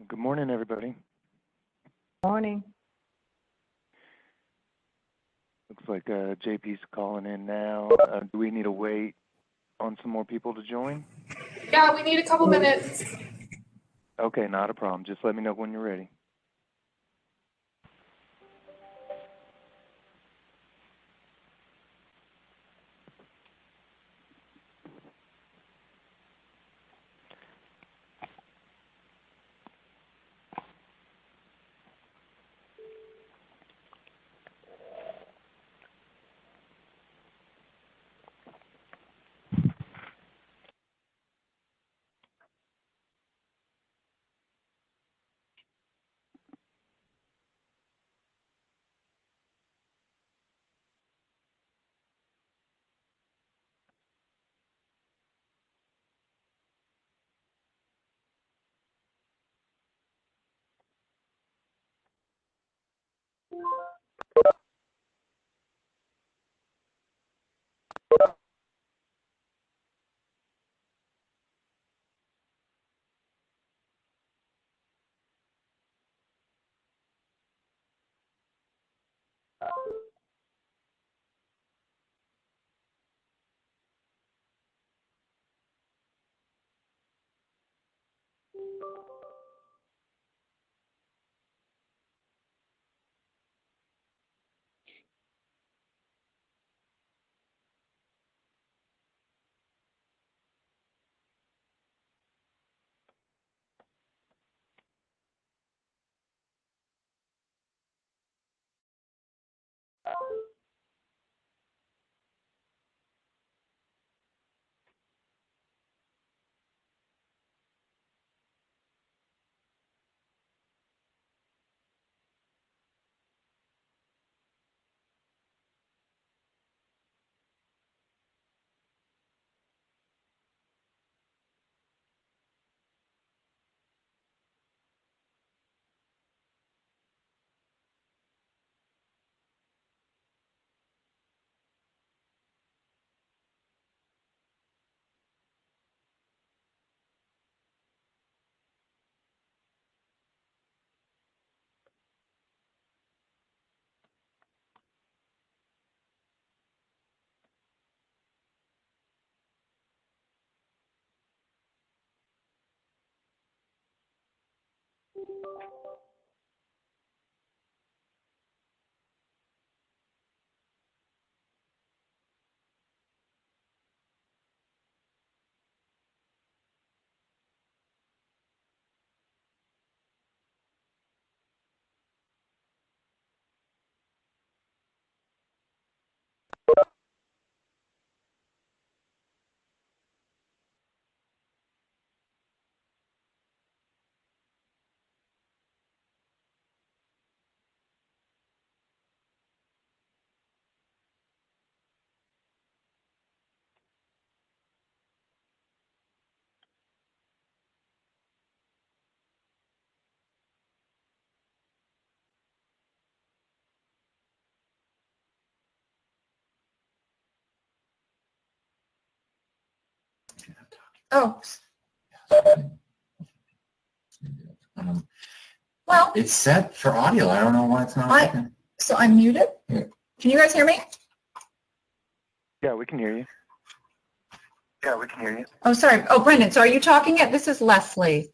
Good morning, everybody. Morning. Looks like JP's calling in now. Do we need to wait on some more people to join? Yeah, we need a couple minutes. Okay, not a problem. Just let me know when you're ready. Oh. Well, It's set for audio. I don't know why it's not working. so I'm muted. Yeah. Can you guys hear me? Yeah, we can hear you. Oh, sorry. Oh, Brendan, so are you talking yet? This is Leslie.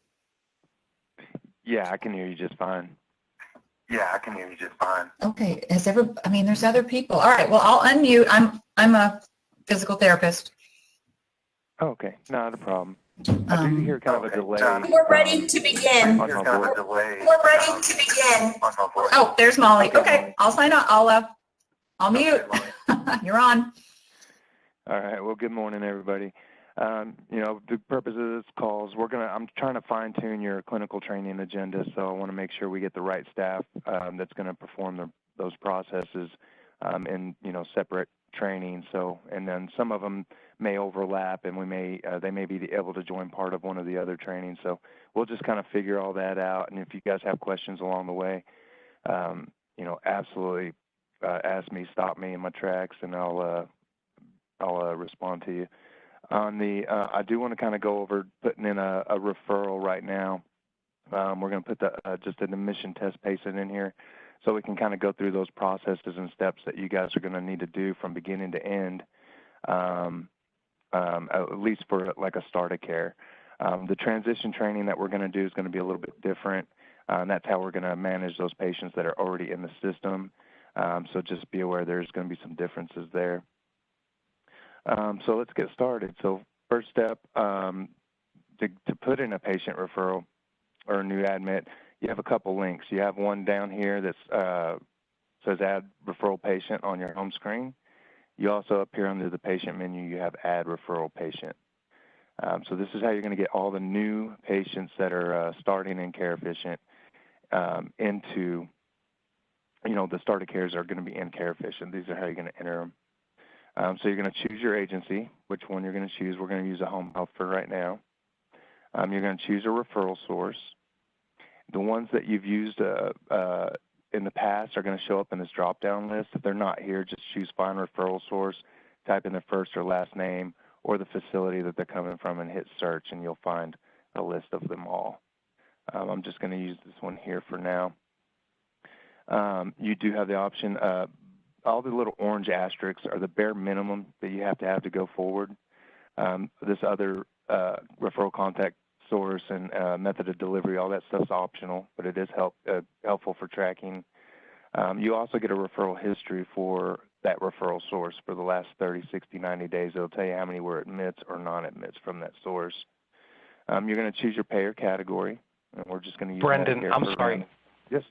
Yeah, I can hear you just fine. Okay. I mean, there's other people. All right. Well, I'll unmute. I'm a physical therapist. Oh, okay, not a problem. I do hear kind of a delay. We're ready to begin. On my voice. We're ready to begin. Oh, there's Molly. Okay. I'll sign up. I'll mute. You're on. All right. Well, good morning, everybody. The purpose of this call is I'm trying to fine tune your clinical training agenda, so I want to make sure we get the right staff that's going to perform those processes in separate training. So, and then some of them may overlap, and they may be able to join part of one of the other trainings. So we'll just kind of figure all that out. And if you guys have questions along the way, absolutely stop me in my tracks, and I'll respond to you. I do want to kind of go over putting in a referral right now We're going to put just an admission test patient in here so we can kind of go through those processes and steps that you guys are going to need to do from beginning to end, at least for like a start of care. The transition training that we're going to do is going to be a little bit different, and that's how we're going to manage those patients that are already in the system. So just be aware there's going to be some differences there. So let's get started. So first step, to put in a patient referral or a new admit, you have a couple links. You have one down here that says add referral patient on your home screen. You also up here under the patient menu, you have add referral patient. So this is how you're going to get all the new patients that are starting in Care Efficient into, the starter cares are going to be in Care Efficient. These are how you're going to enter them. So you're going to choose your agency, which one you're going to choose. We're going to use a home health for right now. You're going to choose a referral source. The ones that you've used in the past are going to show up in this drop-down list. If they're not here, just choose Find Referral Source, type in their first or last name or the facility that they're coming from and hit search, and you'll find a list of them all. I'm just going to use this one here for now. You do have the option, all the little orange asterisks are the bare minimum that you have to go forward. This other referral contact source and method of delivery, all that stuff's optional, but it is helpful for tracking. You also get a referral history for that referral source for the last 30, 60, 90 days. It'll tell you how many were admits or non-admits from that source. You're going to choose your payer category, and we're just going to use Brendan, I'm sorry. Yes.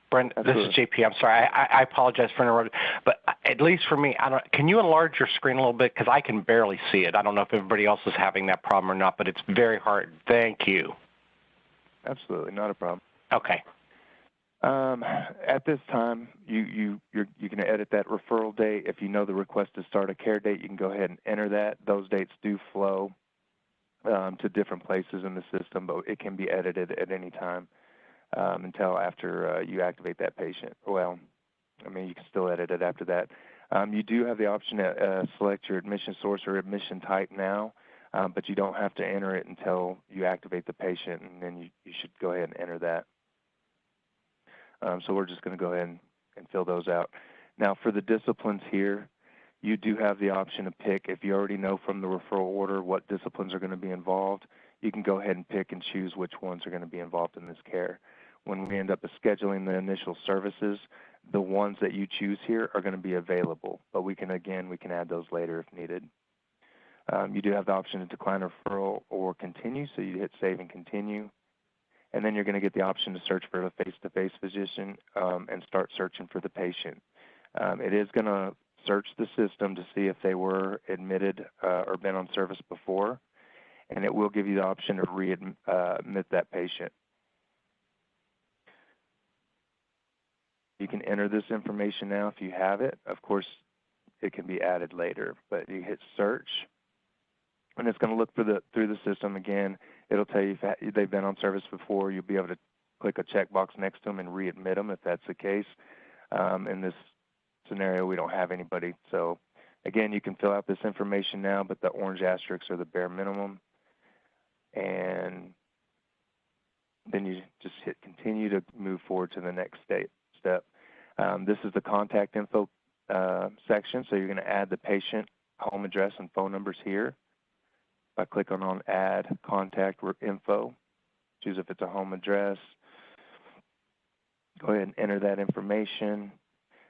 Brendan, this is JP. I'm sorry. I apologize for interrupting, but at least for me, can you enlarge your screen a little bit? Because I can barely see it. I don't know if everybody else is having that problem or not, but it's very hard. Thank you. Absolutely, not a problem. Okay. At this time, you can edit that referral date. If you know the request to start a care date, you can go ahead and enter that. Those dates do flow to different places in the system, but it can be edited at any time until after you activate that patient. Well, I mean, you can still edit it after that. You do have the option to select your admission source or admission type now, but you don't have to enter it until you activate the patient, and then you should go ahead and enter that. So we're just going to go ahead and fill those out. Now, for the disciplines here, you do have the option to pick. If you already know from the referral order what disciplines are going to be involved, you can go ahead and pick and choose which ones are going to be involved in this care. When we end up scheduling the initial services, the ones that you choose here are going to be available, but we can add those later if needed. You do have the option to decline referral or continue, so you hit save and continue. And then you're going to get the option to search for a face-to-face physician and start searching for the patient. It is going to search the system to see if they were admitted or been on service before, and it will give you the option to readmit that patient. You can enter this information now if you have it. Of course, it can be added later, but you hit search, and it's going to look through the system again. It'll tell you if they've been on service before. You'll be able to click a checkbox next to them and readmit them if that's the case. In this scenario, we don't have anybody. So, again, you can fill out this information now, but the orange asterisks are the bare minimum. And then you just hit continue to move forward to the next step. This is the contact info section, so you're going to add the patient home address and phone numbers here. By clicking on add contact info, choose if it's a home address. Go ahead and enter that information.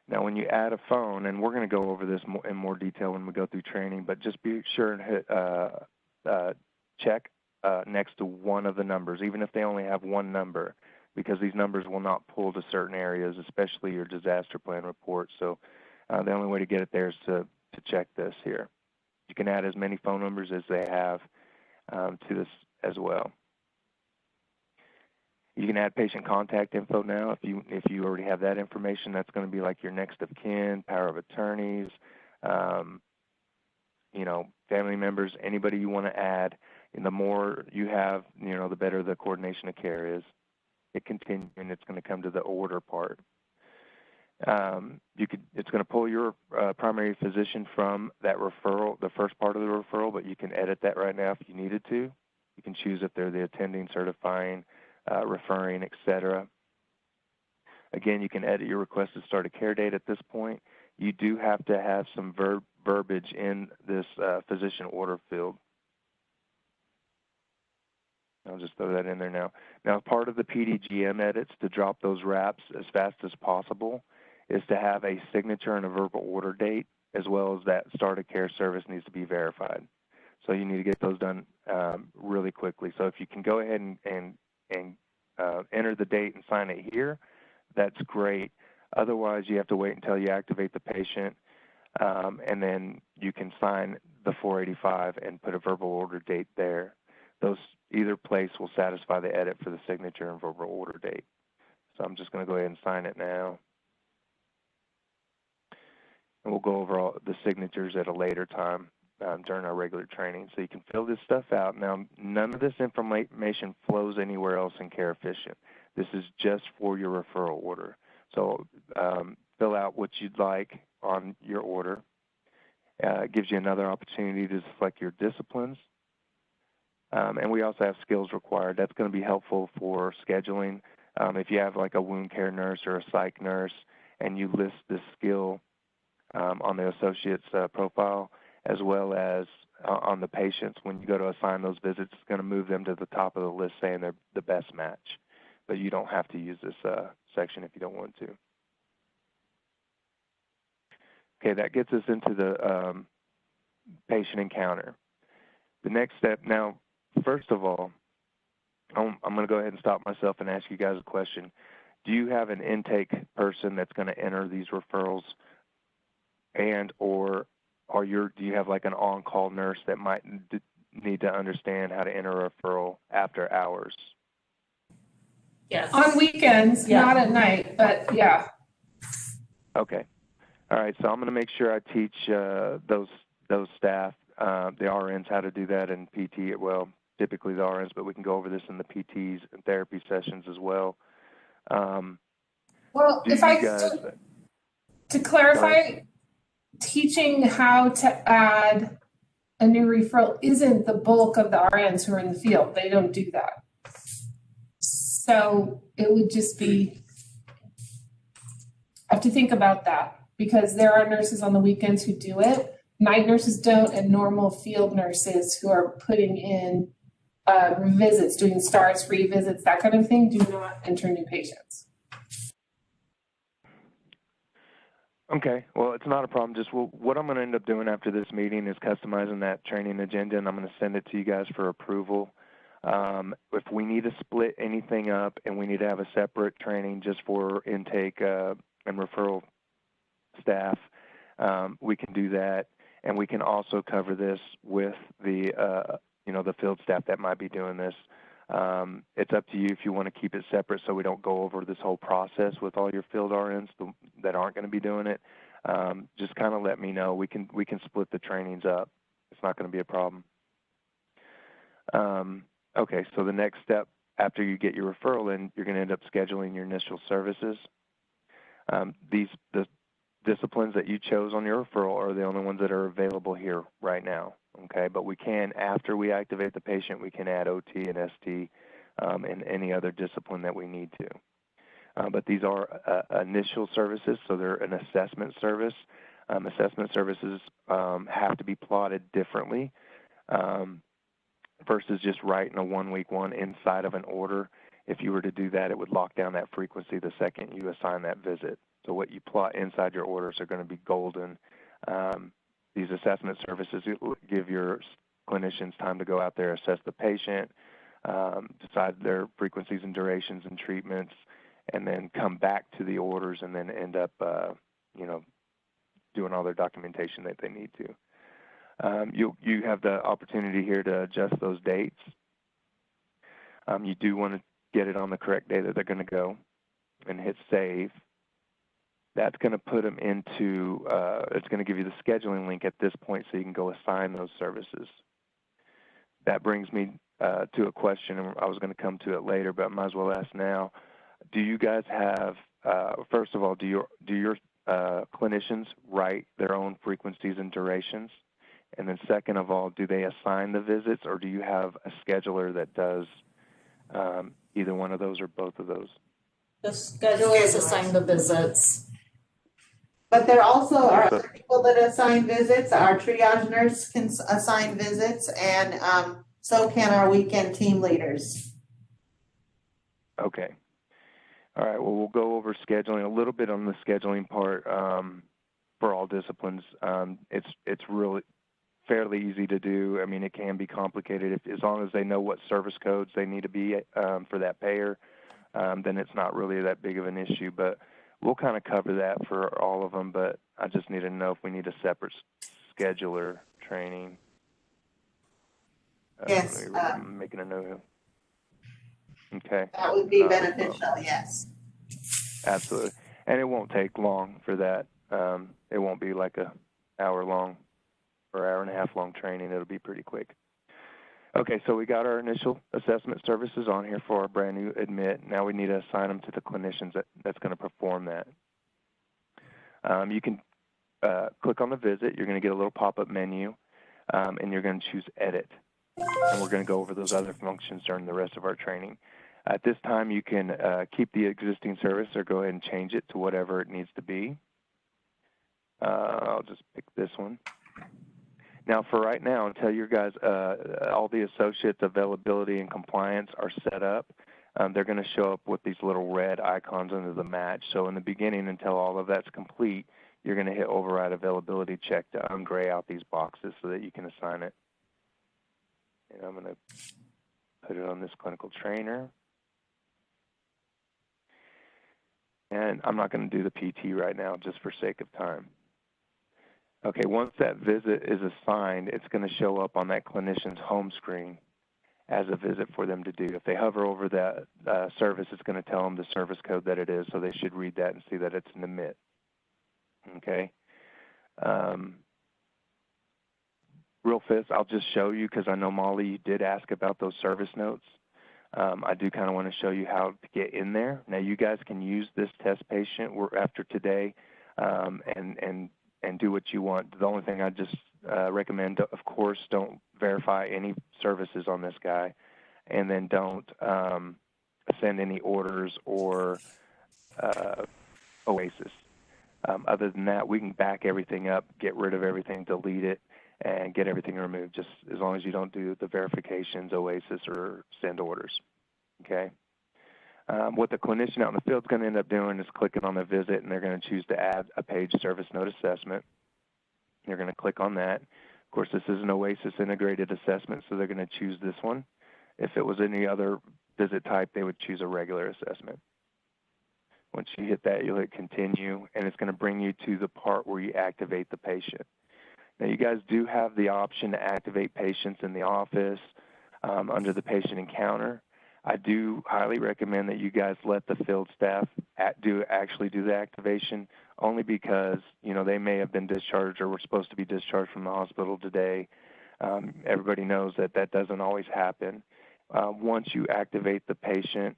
Now when you add a phone, and we're going to go over this in more detail when we go through training, but just be sure and hit check next to one of the numbers, even if they only have one number, because these numbers will not pull to certain areas, especially your disaster plan report. So the only way to get it there is to check this here. You can add as many phone numbers as they have to this as well. You can add patient contact info now if you already have that information. That's going to be like your next of kin, power of attorneys, family members, anybody you want to add. And the more you have, the better the coordination of care is. It continues, and it's going to come to the order part. It's going to pull your primary physician from that referral, the first part of the referral, but you can edit that right now if you needed to. You can choose if they're the attending, certifying, referring, etc. Again, you can edit your request to start a care date at this point. You do have to have some verbiage in this physician order field. I'll just throw that in there now. Now, part of the PDGM edits to drop those wraps as fast as possible is to have a signature and a verbal order date, as well as that start of care service needs to be verified. So you need to get those done really quickly. So if you can go ahead and enter the date and sign it here, that's great. Otherwise, you have to wait until you activate the patient, and then you can sign the 485 and put a verbal order date there. Either place will satisfy the edit for the signature and verbal order date. So I'm just going to go ahead and sign it now. And we'll go over all the signatures at a later time during our regular training. So you can fill this stuff out. Now, none of this information flows anywhere else in Care Efficient. This is just for your referral order. So fill out what you'd like on your order. It gives you another opportunity to select your disciplines. And we also have skills required. That's going to be helpful for scheduling. If you have like a wound care nurse or a psych nurse and you list this skill on the associate's profile, as well as on the patients, when you go to assign those visits, it's going to move them to the top of the list saying they're the best match. But you don't have to use this section if you don't want to. Okay, that gets us into the patient encounter. The next step now, first of all, I'm going to go ahead and stop myself and ask you guys a question. Do you have an intake person that's going to enter these referrals, and or do you have like an on-call nurse that might need to understand how to enter a referral after hours? Yes. On weekends, Yeah. not at night, but yeah. Okay. All right. So I'm going to make sure I teach those staff, the RNs, how to do that, and PT. Well, typically the RNs, but we can go over this in the PTs and therapy sessions as well. Well, if I could, to clarify, teaching how to add a new referral isn't the bulk of the RNs who are in the field. They don't do that. So it would just be, I have to think about that, because there are nurses on the weekends who do it. Night nurses don't, and normal field nurses who are putting in revisits, doing starts, revisits, that kind of thing, do not enter new patients. Okay, well, it's not a problem. Just what I'm going to end up doing after this meeting is customizing that training agenda, and I'm going to send it to you guys for approval. If we need to split anything up and we need to have a separate training just for intake and referral staff, we can do that, and we can also cover this with the the field staff that might be doing this. It's up to you if you want to keep it separate so we don't go over this whole process with all your field RNs that aren't going to be doing it. Just kind of let me know. We can split the trainings up. It's not going to be a problem. Okay, so the next step after you get your referral in, you're going to end up scheduling your initial services. The disciplines that you chose on your referral are the only ones that are available here right now. Okay, but we can, after we activate the patient, we can add OT and ST and any other discipline that we need to. But these are initial services, so they're an assessment service. Assessment services have to be plotted differently versus just writing a 1 week one inside of an order. If you were to do that, it would lock down that frequency the second you assign that visit. So what you plot inside your orders are going to be golden. These assessment services give your clinicians time to go out there, assess the patient, decide their frequencies and durations and treatments, and then come back to the orders and then end up, doing all their documentation that they need to. You have the opportunity here to adjust those dates. You do want to get it on the correct day that they're going to go and hit save. That's going to put them into, it's going to give you the scheduling link at this point so you can go assign those services. That brings me to a question, and I was going to come to it later, but I might as well ask now. Do you guys have, first of all, do your clinicians write their own frequencies and durations? And then second of all, do they assign the visits, or do you have a scheduler that does either one of those or both of those. The schedulers assign the visits. But there also are So- other people that assign visits. Our triage nurse can assign visits, and so can our weekend team leaders. Okay. All right. Well, we'll go over scheduling a little bit on the scheduling part for all disciplines. It's really fairly easy to do. I mean, it can be complicated as long as they know what service codes they need to be for that payer. Then it's not really that big of an issue. But we'll kind of cover that for all of them. But I just need to know if we need a separate scheduler training. Yes. I'm making a note. Okay. That would be beneficial, yes. Absolutely. And it won't take long for that. It won't be like a hour long or hour and a half long training. It'll be pretty quick. Okay, so we got our initial assessment services on here for our brand new admit. Now we need to assign them to the clinicians that's going to perform that. You can click on the visit. You're going to get a little pop-up menu, and you're going to choose edit. And we're going to go over those other functions during the rest of our training. At this time, you can keep the existing service or go ahead and change it to whatever it needs to be. I'll just pick this one. Now, for right now, until your guys, all the associates' availability and compliance are set up, they're going to show up with these little red icons under the match. So in the beginning, until all of that's complete, you're going to hit override availability check to ungray out these boxes so that you can assign it. And I'm going to put it on this clinical trainer. And I'm not going to do the PT right now just for sake of time. Okay, once that visit is assigned, it's going to show up on that clinician's home screen as a visit for them to do. If they hover over that service, it's going to tell them the service code that it is, so they should read that and see that it's an admit. Okay. Real fast, I'll just show you because I know, Molly, you did ask about those service notes. I do kind of want to show you how to get in there. Now, you guys can use this test patient after today and do what you want. The only thing I just recommend, of course, don't verify any services on this guy, and then don't send any orders or oasis. Other than that, we can back everything up, get rid of everything, delete it, and get everything removed, just as long as you don't do the verifications, oasis, or send orders. Okay? What the clinician out in the field is going to end up doing is clicking on the visit, and they're going to choose to add a page service note assessment. They're going to click on that. Of course, this is an oasis integrated assessment, so they're going to choose this one. If it was any other visit type, they would choose a regular assessment. Once you hit that, you'll hit continue, and it's going to bring you to the part where you activate the patient. Now, you guys do have the option to activate patients in the office under the patient encounter. I do highly recommend that you guys let the field staff actually do the activation, only because, you know, they may have been discharged or were supposed to be discharged from the hospital today. Everybody knows that that doesn't always happen. Once you activate the patient,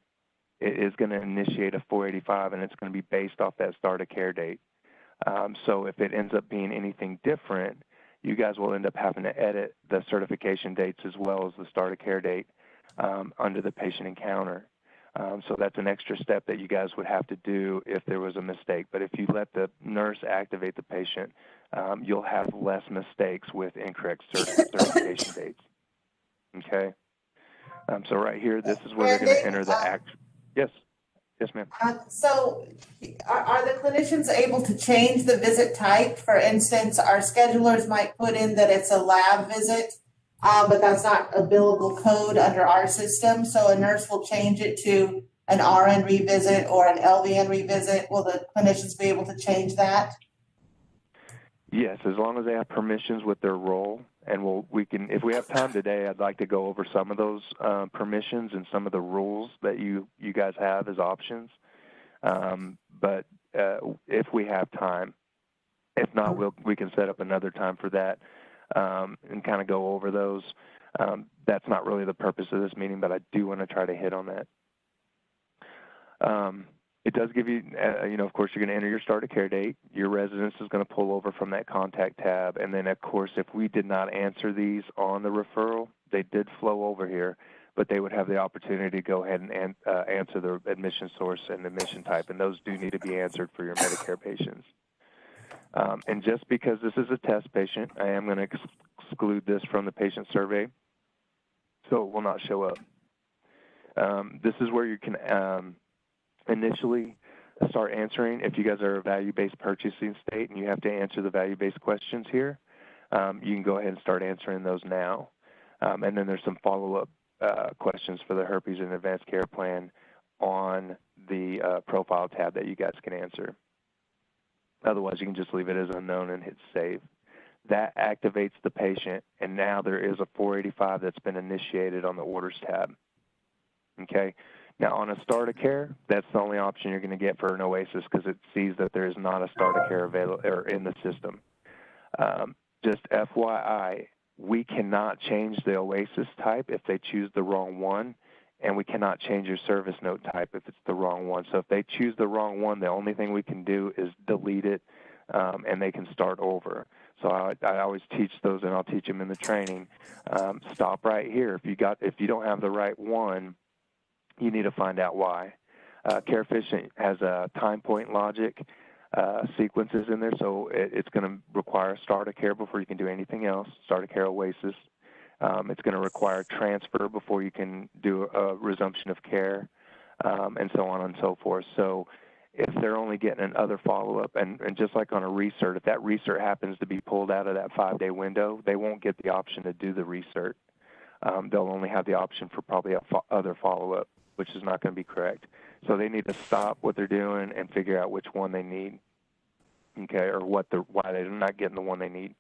it is going to initiate a 485, and it's going to be based off that start of care date. So if it ends up being anything different, you guys will end up having to edit the certification dates as well as the start of care date under the patient encounter. So that's an extra step that you guys would have to do if there was a mistake. But if you let the nurse activate the patient, you'll have less mistakes with incorrect certification dates. Okay? So right here, this is where they're going to enter the act. Yes. Yes, ma'am. So are the clinicians able to change the visit type? For instance, our schedulers might put in that it's a lab visit, but that's not a billable code under our system. So a nurse will change it to an RN revisit or an LVN revisit. Will the clinicians be able to change that? Yes, as long as they have permissions with their role. And we can, if we have time today, I'd like to go over some of those permissions and some of the rules that you guys have as options. But if we have time, if not, we can set up another time for that and kind of go over those. That's not really the purpose of this meeting, but I do want to try to hit on that. It does give you, of course, you're going to enter your start of care date. Your residence is going to pull over from that contact tab. And then, of course, if we did not answer these on the referral, they did flow over here. but they would have the opportunity to go ahead and answer the admission source and admission type, and those do need to be answered for your Medicare patients. And just because this is a test patient, I am going to exclude this from the patient survey, so it will not show up. This is where you can initially start answering. If you guys are a value-based purchasing state and you have to answer the value-based questions here, you can go ahead and start answering those now. And then there's some follow-up questions for the herpes and advanced care plan on the profile tab that you guys can answer. Otherwise, you can just leave it as unknown and hit save. That activates the patient, and now there is a 485 that's been initiated on the orders tab. Okay. Now, on a start of care, that's the only option you're going to get for an oasis because it sees that there is not a start of care available or in the system. Just FYI, we cannot change the oasis type if they choose the wrong one, and we cannot change your service note type if it's the wrong one. So if they choose the wrong one, the only thing we can do is delete it, and they can start over. So I always teach those, and I'll teach them in the training. Stop right here. If you don't have the right one, you need to find out why. CareFish has a time point logic sequences in there, so it's going to require a start of care before you can do anything else, start of care oasis. It's going to require transfer before you can do a resumption of care, and so on and so forth. So if they're only getting another follow-up, and just like on a recert, if that recert happens to be pulled out of that 5-day window, they won't get the option to do the recert. They'll only have the option for probably other follow-up, which is not going to be correct. So they need to stop what they're doing and figure out which one they need, okay, or why they're not getting the one they need.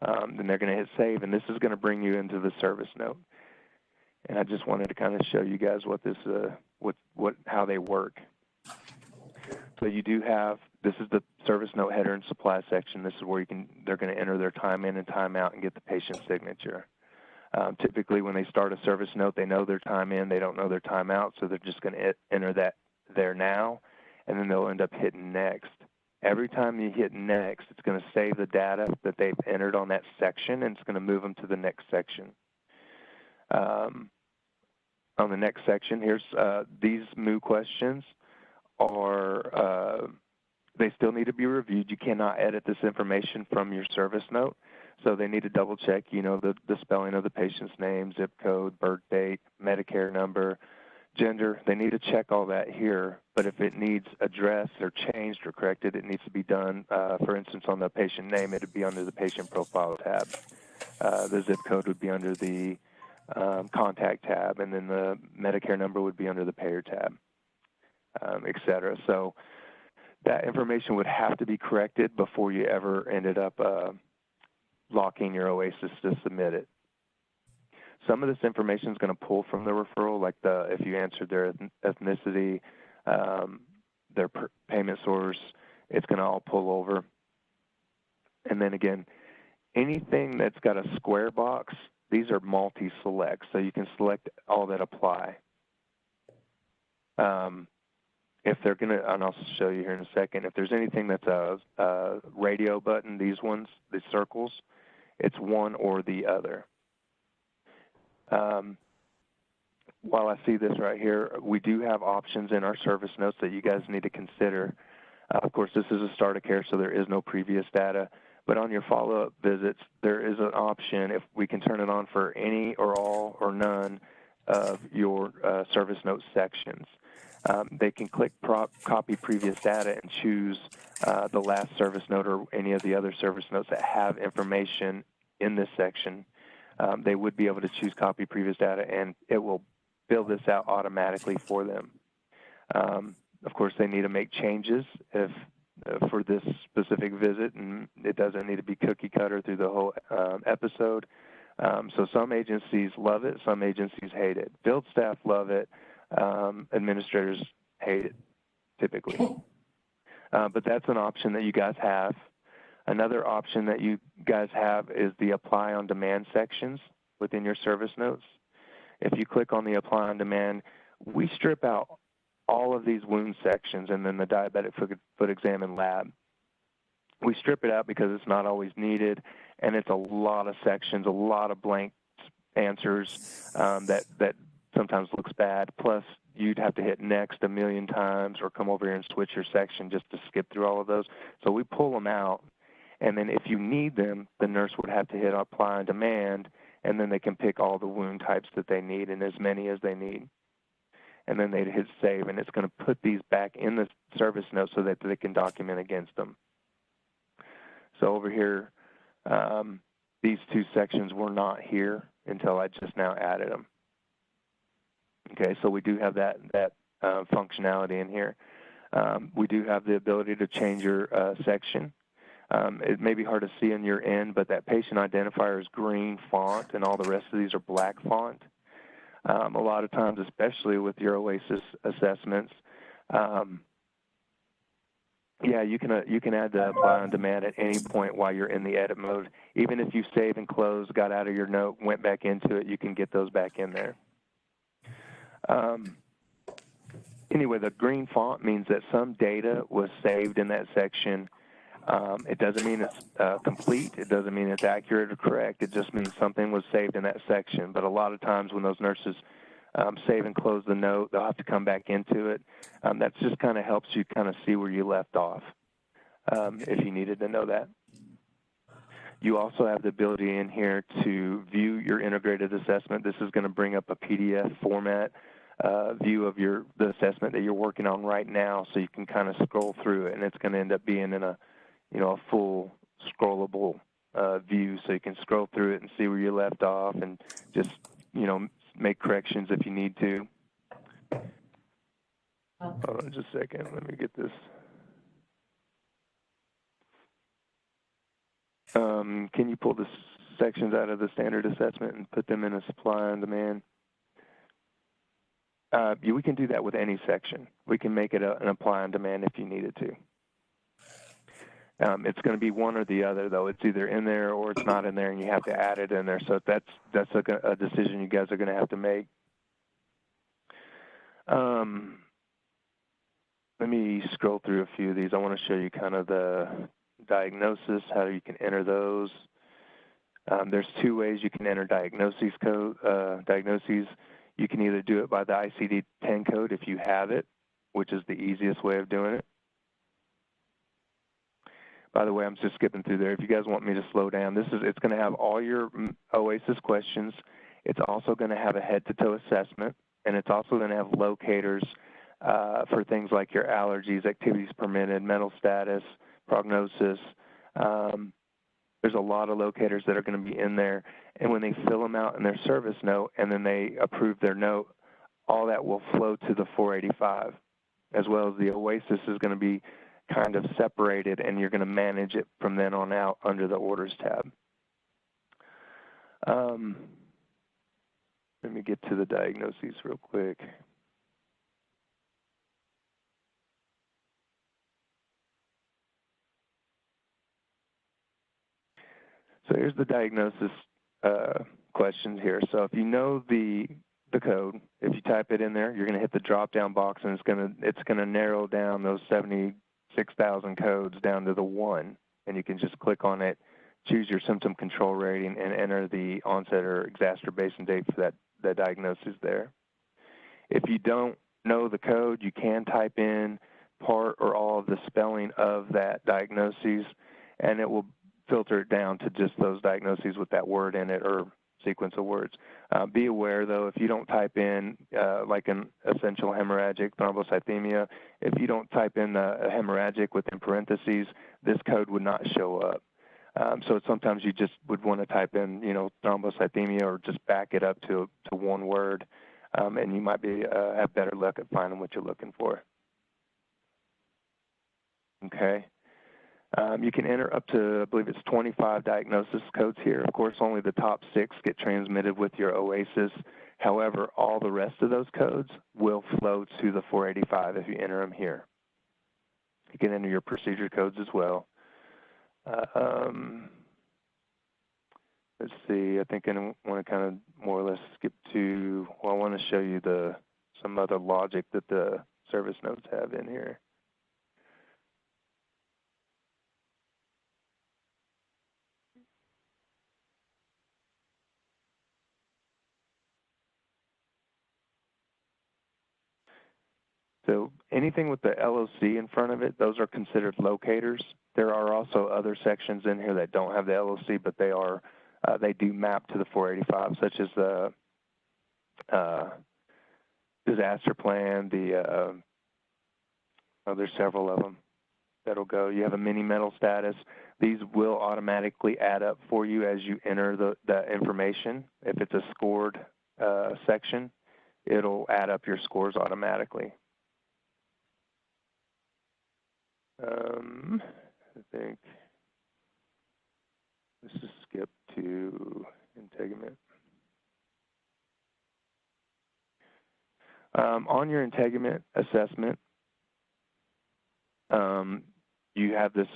Then they're going to hit save, and this is going to bring you into the service note. And I just wanted to kind of show you guys what this, how they work. So you do have, this is the service note header and supply section. This is where they're going to enter their time in and time out and get the patient signature. Typically, when they start a service note, they know their time in, they don't know their time out, so they're just going to enter that there now, and then they'll end up hitting next. Every time you hit next, it's going to save the data that they've entered on that section, and it's going to move them to the next section. On the next section, here's these MOO questions are, they still need to be reviewed. You cannot edit this information from your service note. So they need to double check, the spelling of the patient's name, zip code, birth date, Medicare number, gender. They need to check all that here. But if it needs addressed or changed or corrected, it needs to be done. For instance, on the patient name, it would be under the patient profile tab. The zip code would be under the contact tab, and then the Medicare number would be under the payer tab, et cetera. So that information would have to be corrected before you ever ended up locking your oasis to submit it. Some of this information is going to pull from the referral, like if you answered their ethnicity, their payment source, it's going to all pull over. And then again, anything that's got a square box, these are multi-select, so you can select all that apply. If they're going to, and I'll show you here in a second, if there's anything that's a radio button, these circles, it's one or the other. While I see this right here, we do have options in our service notes that you guys need to consider. Of course, this is a start of care, so there is no previous data. But on your follow-up visits, there is an option if we can turn it on for any or all or none of your service note sections. They can click copy previous data and choose the last service note or any of the other service notes that have information in this section. They would be able to choose copy previous data, and it will build this out automatically for them. Of course, they need to make changes for this specific visit, and it doesn't need to be cookie cutter through the whole episode. So some agencies love it, some agencies hate it. Field staff love it, administrators hate it, typically. But that's an option that you guys have. Another option that you guys have is the apply on demand sections within your service notes. If you click on the apply on demand, we strip out all of these wound sections and then the diabetic foot exam and lab. We strip it out because it's not always needed, and it's a lot of sections, a lot of blank answers that sometimes looks bad. Plus, you'd have to hit next a million times or come over here and switch your section just to skip through all of those. So we pull them out, and then if you need them, the nurse would have to hit apply on demand, and then they can pick all the wound types that they need and as many as they need. And then they'd hit save, and it's going to put these back in the service note so that they can document against them. So over here, these two sections were not here until I just now added them. Okay, so we do have that functionality in here. We do have the ability to change your section. It may be hard to see on your end, but that patient identifier is green font, and all the rest of these are black font. A lot of times, especially with your oasis assessments, yeah, you can add the apply on demand at any point while you're in the edit mode. Even if you save and close, got out of your note, went back into it, you can get those back in there. Anyway, the green font means that some data was saved in that section. It doesn't mean it's complete. It doesn't mean it's accurate or correct. It just means something was saved in that section. But a lot of times when those nurses save and close the note, they'll have to come back into it. That just kind of helps you kind of see where you left off if you needed to know that. You also have the ability in here to view your integrated assessment. This is going to bring up a PDF format view of the assessment that you're working on right now, so you can kind of scroll through it, and it's going to end up being in a full scrollable view, so you can scroll through it and see where you left off and just, make corrections if you need to. Hold on just a second. Let me get this. Can you pull the sections out of the standard assessment and put them in a supply on demand? We can do that with any section. We can make it an apply on demand if you needed to. It's going to be one or the other, though. It's either in there or it's not in there, and you have to add it in there. So that's a decision you guys are going to have to make. Let me scroll through a few of these. I want to show you kind of the diagnosis, how you can enter those. There's two ways you can enter diagnoses. You can either do it by the ICD-10 code if you have it, which is the easiest way of doing it. By the way, I'm just skipping through there. If you guys want me to slow down, it's going to have all your OASIS questions. It's also going to have a head-to-toe assessment, and it's also going to have locators for things like your allergies, activities permitted, mental status, prognosis. There's a lot of locators that are going to be in there, and when they fill them out in their service note and then they approve their note, all that will flow to the 485, as well as the OASIS is going to be kind of separated, and you're going to manage it from then on out under the orders tab. Let me get to the diagnoses real quick. So here's the diagnosis questions here. So if you know the code, if you type it in there, you're going to hit the drop-down box, and it's going to narrow down those 76,000 codes down to the one, and you can just click on it, choose your symptom control rating, and enter the onset or exacerbation date for that diagnosis there. If you don't know the code, you can type in part or all of the spelling of that diagnosis, and it will filter it down to just those diagnoses with that word in it or sequence of words. Be aware, though, if you don't type in like an essential hemorrhagic thrombocythemia, if you don't type in hemorrhagic within parentheses, this code would not show up. So sometimes you just would want to type in, thrombocythemia, or just back it up to one word, and you might have better luck at finding what you're looking for. Okay. You can enter up to, I believe it's 25 diagnosis codes here. Of course, only the top 6 get transmitted with your OASIS. However, all the rest of those codes will flow to the 485 if you enter them here. You can enter your procedure codes as well. Let's see, I think I want to kind of more or less skip to, I want to show you some other logic that the service notes have in here. So anything with the LOC in front of it, those are considered locators. There are also other sections in here that don't have the LOC, but they do map to the 485, such as the disaster plan, there's several of them that'll go. You have a mini metal status. These will automatically add up for you as you enter the information. If it's a scored section, it'll add up your scores automatically. I think let's just skip to integument. On your integument assessment, you have this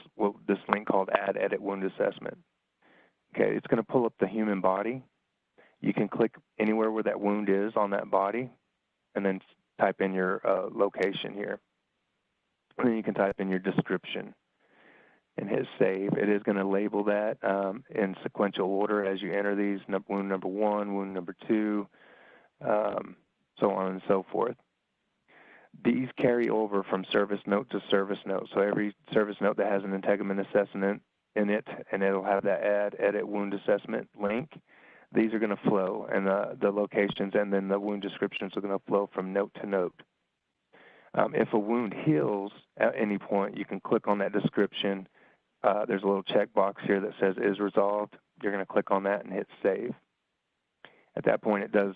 link called Add Edit Wound Assessment. Okay, it's going to pull up the human body. You can click anywhere where that wound is on that body, and then type in your location here. And then you can type in your description and hit save. It is going to label that in sequential order as you enter these, wound number 1, wound number 2, so on and so forth. These carry over from service note to service note. So every service note that has an integument assessment in it, and it'll have that Add Edit Wound Assessment link, these are going to flow, and the locations and then the wound descriptions are going to flow from note to note. If a wound heals at any point, you can click on that description. There's a little checkbox here that says is resolved. You're going to click on that and hit save. At that point, it does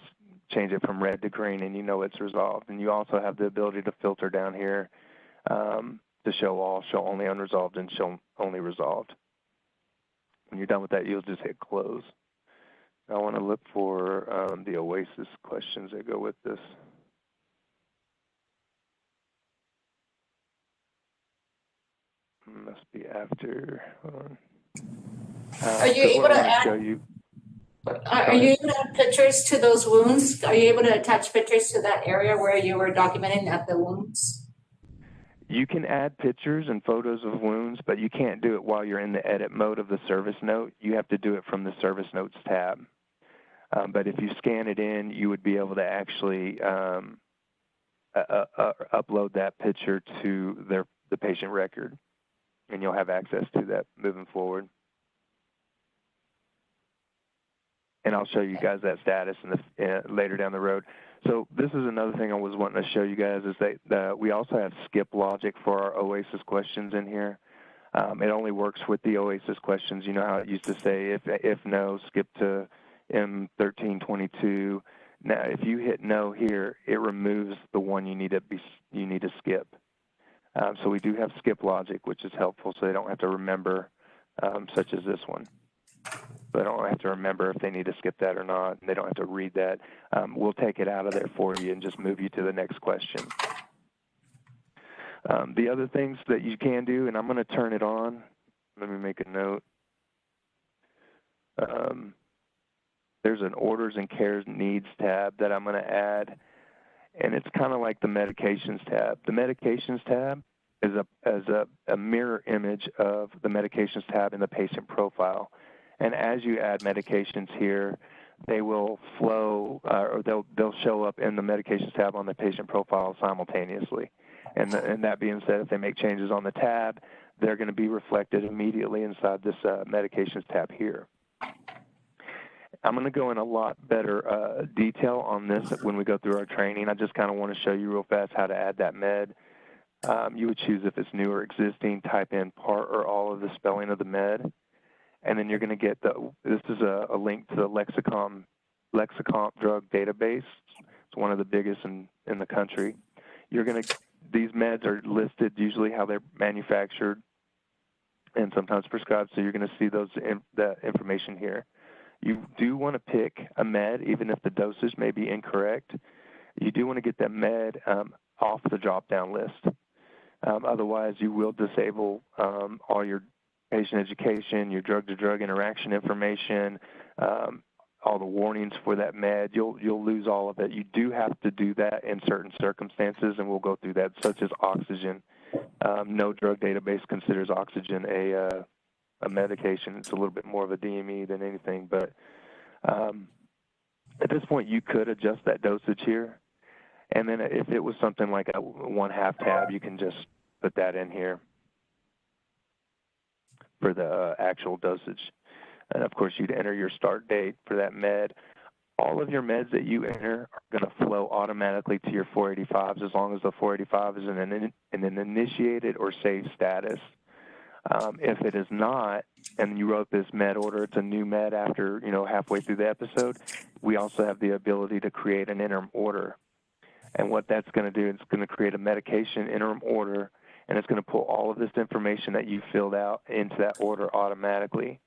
change it from red to green, and you know it's resolved. And you also have the ability to filter down here to show all, show only unresolved, and show only resolved. When you're done with that, you'll just hit close. I want to look for the oasis questions that go with this. Must be after. Are you able to add? Are you able to add pictures to those wounds? Are you able to attach pictures to that area where you were documenting at the wounds? You can add pictures and photos of wounds, but you can't do it while you're in the edit mode of the service note. You have to do it from the service notes tab. But if you scan it in, you would be able to actually upload that picture to the patient record, and you'll have access to that moving forward. And I'll show you guys that status later down the road. So this is another thing I was wanting to show you guys is that we also have skip logic for our OASIS questions in here. It only works with the OASIS questions. You know how it used to say, if no, skip to M1322. Now, if you hit no here, it removes the one you need to skip. So we do have skip logic, which is helpful, so they don't have to remember, such as this one. They don't have to remember if they need to skip that or not. They don't have to read that. We'll take it out of there for you and just move you to the next question. The other things that you can do, and I'm going to turn it on. Let me make a note. There's an Orders and Cares Needs tab that I'm going to add, and it's kind of like the Medications tab. The Medications tab is a mirror image of the Medications tab in the patient profile. And as you add medications here, they will flow, or they'll show up in the Medications tab on the patient profile simultaneously. And that being said, if they make changes on the tab, they're going to be reflected immediately inside this Medications tab here. I'm going to go in a lot better detail on this when we go through our training. I just kind of want to show you real fast how to add that med. You would choose if it's new or existing, type in part or all of the spelling of the med, and then you're going to get this is a link to the Lexicomp drug database. It's one of the biggest in the country. These meds are listed usually how they're manufactured and sometimes prescribed, so you're going to see that information here. You do want to pick a med, even if the dosage may be incorrect. You do want to get that med off the drop-down list. Otherwise, you will disable all your patient education, your drug-to-drug interaction information, all the warnings for that med. You'll lose all of it. You do have to do that in certain circumstances, and we'll go through that, such as oxygen. No drug database considers oxygen a medication. It's a little bit more of a DME than anything, but at this point you could adjust that dosage here. And then if it was something like a 1/2 tab, you can just put that in here for the actual dosage. And of course, you'd enter your start date for that med. All of your meds that you enter are going to flow automatically to your 485s as long as the 485 is in an initiated or saved status. If it is not, and you wrote this med order, it's a new med after, halfway through the episode, we also have the ability to create an interim order. And what that's going to do, it's going to create a medication interim order, and it's going to pull all of this information that you filled out into that order automatically.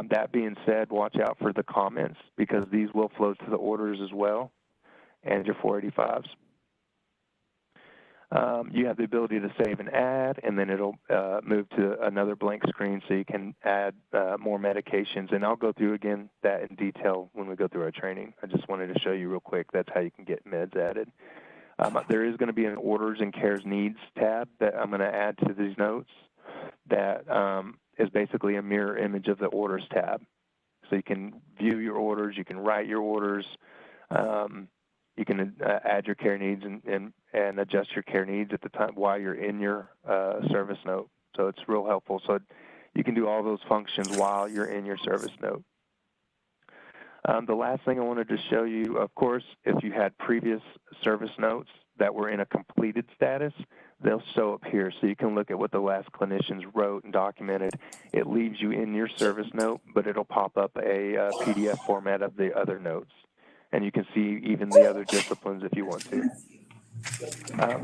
That being said, watch out for the comments because these will flow to the orders as well and your 485s. You have the ability to save and add, and then it'll move to another blank screen so you can add more medications. And I'll go through again that in detail when we go through our training. I just wanted to show you real quick that's how you can get meds added. There is going to be an orders and cares needs tab that I'm going to add to these notes that is basically a mirror image of the orders tab. So you can view your orders, you can write your orders, you can add your care needs and adjust your care needs at the time while you're in your service note. So it's real helpful. So you can do all those functions while you're in your service note. The last thing I wanted to show you, of course, if you had previous service notes that were in a completed status, they'll show up here. So you can look at what the last clinicians wrote and documented. It leaves you in your service note, but it'll pop up a PDF format of the other notes. And you can see even the other disciplines if you want to.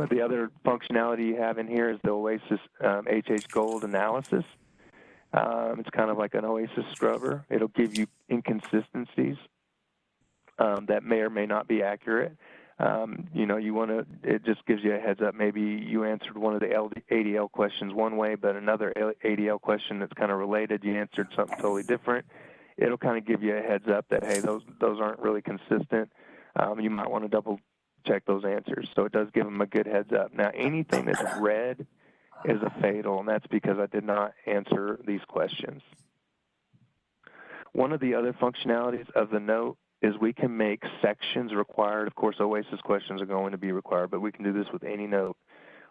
The other functionality you have in here is the Oasis HH Gold analysis. It's kind of like an Oasis scrubber. It'll give you inconsistencies that may or may not be accurate. It just gives you a heads up. Maybe you answered one of the ADL questions one way, but another ADL question that's kind of related, you answered something totally different. It'll kind of give you a heads up that, hey, those aren't really consistent. You might want to double check those answers. So it does give them a good heads up. Now, anything that's red is a fatal, and that's because I did not answer these questions. One of the other functionalities of the note is we can make sections required. Of course, OASIS questions are going to be required, but we can do this with any note.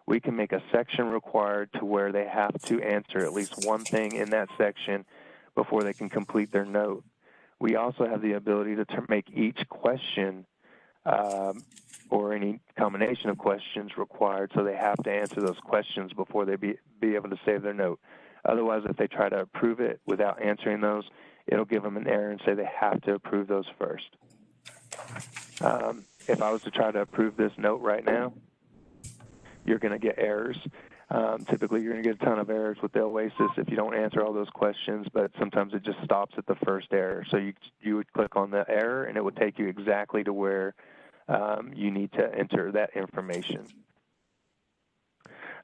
We can make a section required to where they have to answer at least one thing in that section before they can complete their note. We also have the ability to make each question or any combination of questions required, so they have to answer those questions before they be able to save their note. Otherwise, if they try to approve it without answering those, it'll give them an error and say they have to approve those first. If I was to try to approve this note right now, you're going to get errors. Typically, you're going to get a ton of errors with the Oasis if you don't answer all those questions, but sometimes it just stops at the first error. So you would click on the error, and it would take you exactly to where you need to enter that information.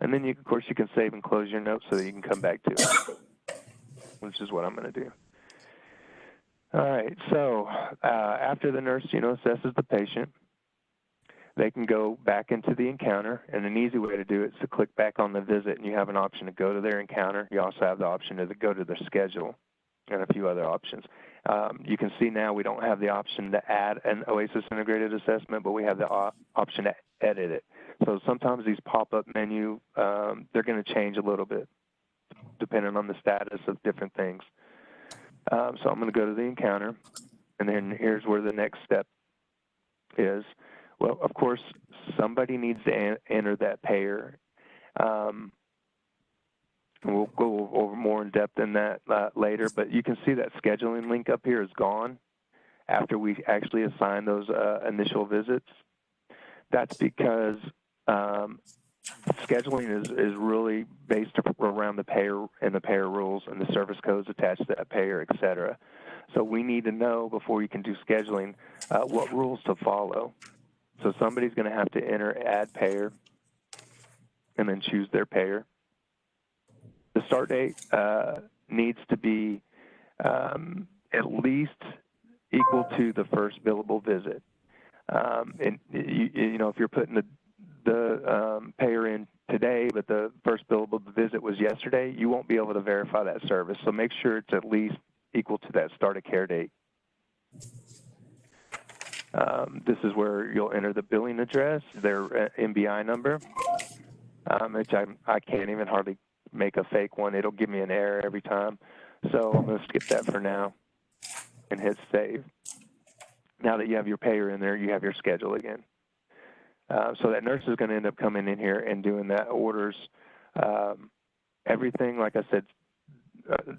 And then, of course, you can save and close your notes so that you can come back to it, which is what I'm going to do. All right, so after the nurse, assesses the patient, they can go back into the encounter, and an easy way to do it is to click back on the visit, and you have an option to go to their encounter. You also have the option to go to their schedule and a few other options. You can see now we don't have the option to add an OASIS integrated assessment, but we have the option to edit it. So sometimes these pop-up menu, they're going to change a little bit depending on the status of different things. So I'm going to go to the encounter, and then here's where the next step is. Well, of course, somebody needs to enter that payer. And we'll go over more in depth in that later, but you can see that scheduling link up here is gone after we actually assign those initial visits. That's because scheduling is really based around the payer and the payer rules and the service codes attached to that payer, et cetera. So we need to know before you can do scheduling what rules to follow. So somebody's going to have to enter add payer and then choose their payer. The start date needs to be at least equal to the first billable visit. And if you're putting the payer in today, but the first billable visit was yesterday, you won't be able to verify that service. So make sure it's at least equal to that start of care date. This is where you'll enter the billing address, their MBI number, which I can't even hardly make a fake one. It'll give me an error every time. So I'm going to skip that for now and hit save. Now that you have your payer in there, you have your schedule again. So that nurse is going to end up coming in here and doing that orders. Everything, like I said,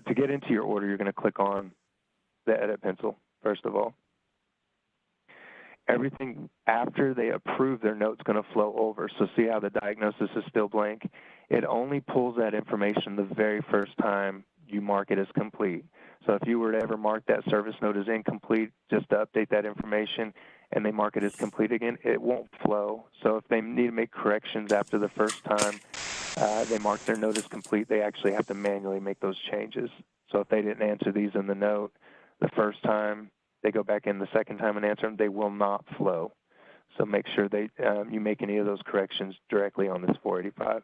to get into your order, you're going to click on the edit pencil, first of all. Everything after they approve their note's going to flow over. So see how the diagnosis is still blank? It only pulls that information the very first time you mark it as complete. So if you were to ever mark that service note as incomplete, just to update that information, and they mark it as complete again, it won't flow. So if they need to make corrections after the first time they mark their note as complete, they actually have to manually make those changes. So if they didn't answer these in the note the first time, they go back in the second time and answer them, they will not flow. So make sure they you make any of those corrections directly on this 485.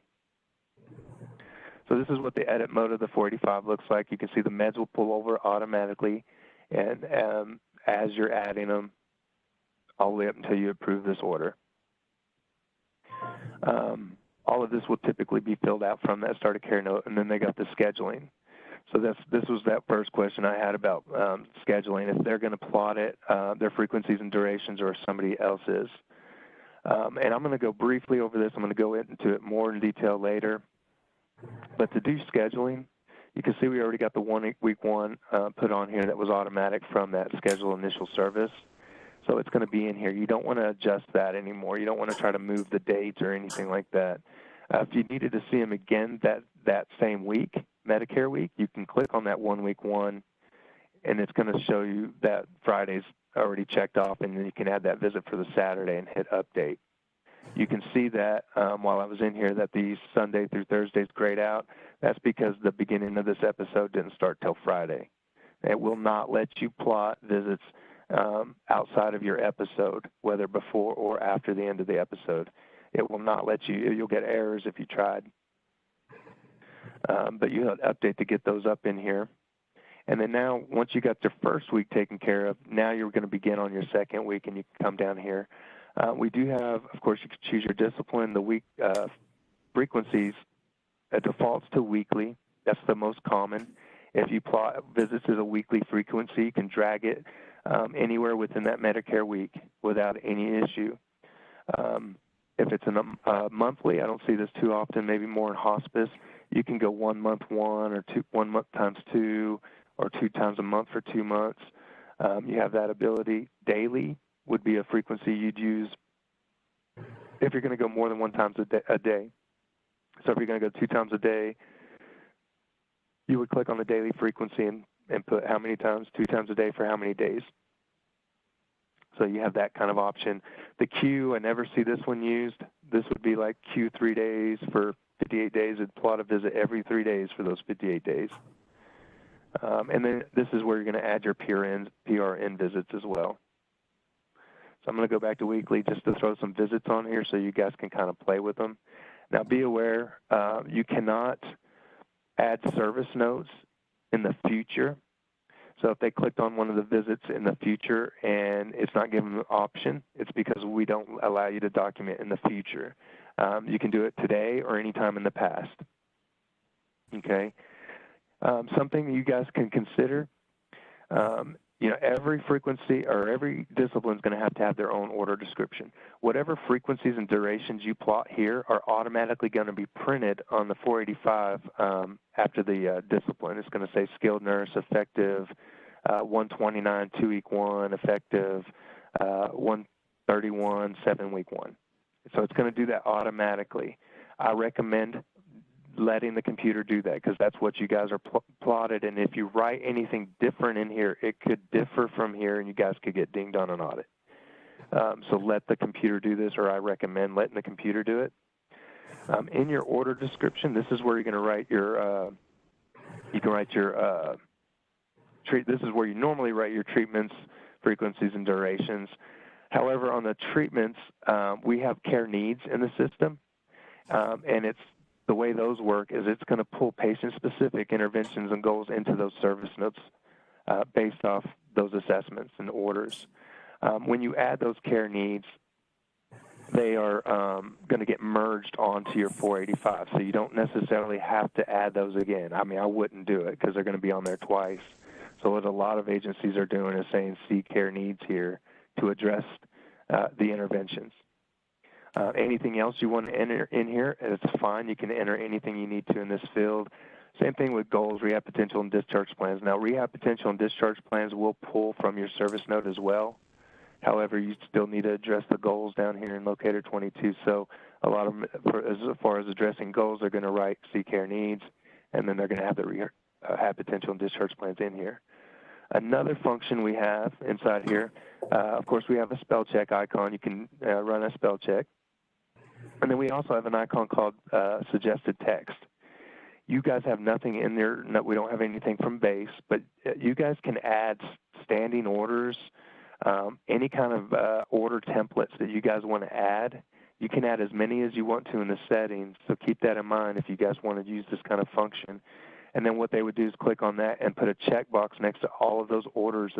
So this is what the edit mode of the 485 looks like. You can see the meds will pull over automatically, and as you're adding them, all the way up until you approve this order. All of this will typically be filled out from that start of care note, and then they got the scheduling. So this was that first question I had about scheduling, if they're going to plot it, their frequencies and durations, or if somebody else is. And I'm going to go briefly over this. I'm going to go into it more in detail later. But to do scheduling, you can see we already got the week one put on here that was automatic from that schedule initial service. So it's going to be in here. You don't want to adjust that anymore. You don't want to try to move the dates or anything like that. If you needed to see them again that same week, Medicare week, you can click on that 1 week one, and it's going to show you that Friday's already checked off, and then you can add that visit for the Saturday and hit update. You can see that while I was in here that the Sunday through Thursday's grayed out. That's because the beginning of this episode didn't start till Friday. It will not let you plot visits outside of your episode, whether before or after the end of the episode. It will not let you. You'll get errors if you tried. But you have to update to get those up in here. And then now, once you got your first week taken care of, now you're going to begin on your second week, and you can come down here. We do have, of course, you can choose your discipline. The week frequencies, it defaults to weekly. That's the most common. If you plot visits as a weekly frequency, you can drag it anywhere within that Medicare week without any issue. If it's in a monthly, I don't see this too often, maybe more in hospice, you can go 1 month 1, or 1 month times 2, or 2 times a month for 2 months. You have that ability. Daily would be a frequency you'd use if you're going to go more than 1 time a day. So if you're going to go 2 times a day, you would click on the daily frequency and put how many times, 2 times a day for how many days. So you have that kind of option. The Q, I never see this one used. This would be like Q 3 days for 58 days. It'd plot a visit every 3 days for those 58 days. And then this is where you're going to add your PRN visits as well. So I'm going to go back to weekly just to throw some visits on here so you guys can kind of play with them. Now be aware, you cannot add service notes in the future. So if they clicked on one of the visits in the future and it's not given an option, it's because we don't allow you to document in the future. You can do it today or anytime in the past. Okay. Something you guys can consider, every frequency or every discipline is going to have their own order description. Whatever frequencies and durations you plot here are automatically going to be printed on the 485 after the discipline. It's going to say skilled nurse, effective 129, 2 week 1, effective 131, 7 week 1. So it's going to do that automatically. I recommend letting the computer do that because that's what you guys are plotted. And if you write anything different in here, it could differ from here and you guys could get dinged on an audit. So let the computer do this, or I recommend letting the computer do it. In your order description, this is where you're going to write your, this is where you normally write your treatments, frequencies, and durations. However, on the treatments, we have care needs in the system, and the way those work is it's going to pull patient-specific interventions and goals into those service notes based off those assessments and orders. When you add those care needs, they are going to get merged onto your 485. So you don't necessarily have to add those again. I mean, I wouldn't do it because they're going to be on there twice. So what a lot of agencies are doing is saying see care needs here to address the interventions. Anything else you want to enter in here, it's fine. You can enter anything you need to in this field. Same thing with goals, rehab potential, and discharge plans. Now, rehab potential and discharge plans will pull from your service note as well. However, you still need to address the goals down here in Locator 22. So a lot of them, as far as addressing goals, they're going to write see care needs, and then they're going to have the rehab potential and discharge plans in here. Another function we have inside here, of course, we have a spell check icon. You can run a spell check. And then we also have an icon called suggested text. You guys have nothing in there. No, we don't have anything from base, but you guys can add standing orders, any kind of order templates that you guys want to add. You can add as many as you want to in the settings, so keep that in mind if you guys want to use this kind of function. And then what they would do is click on that and put a checkbox next to all of those orders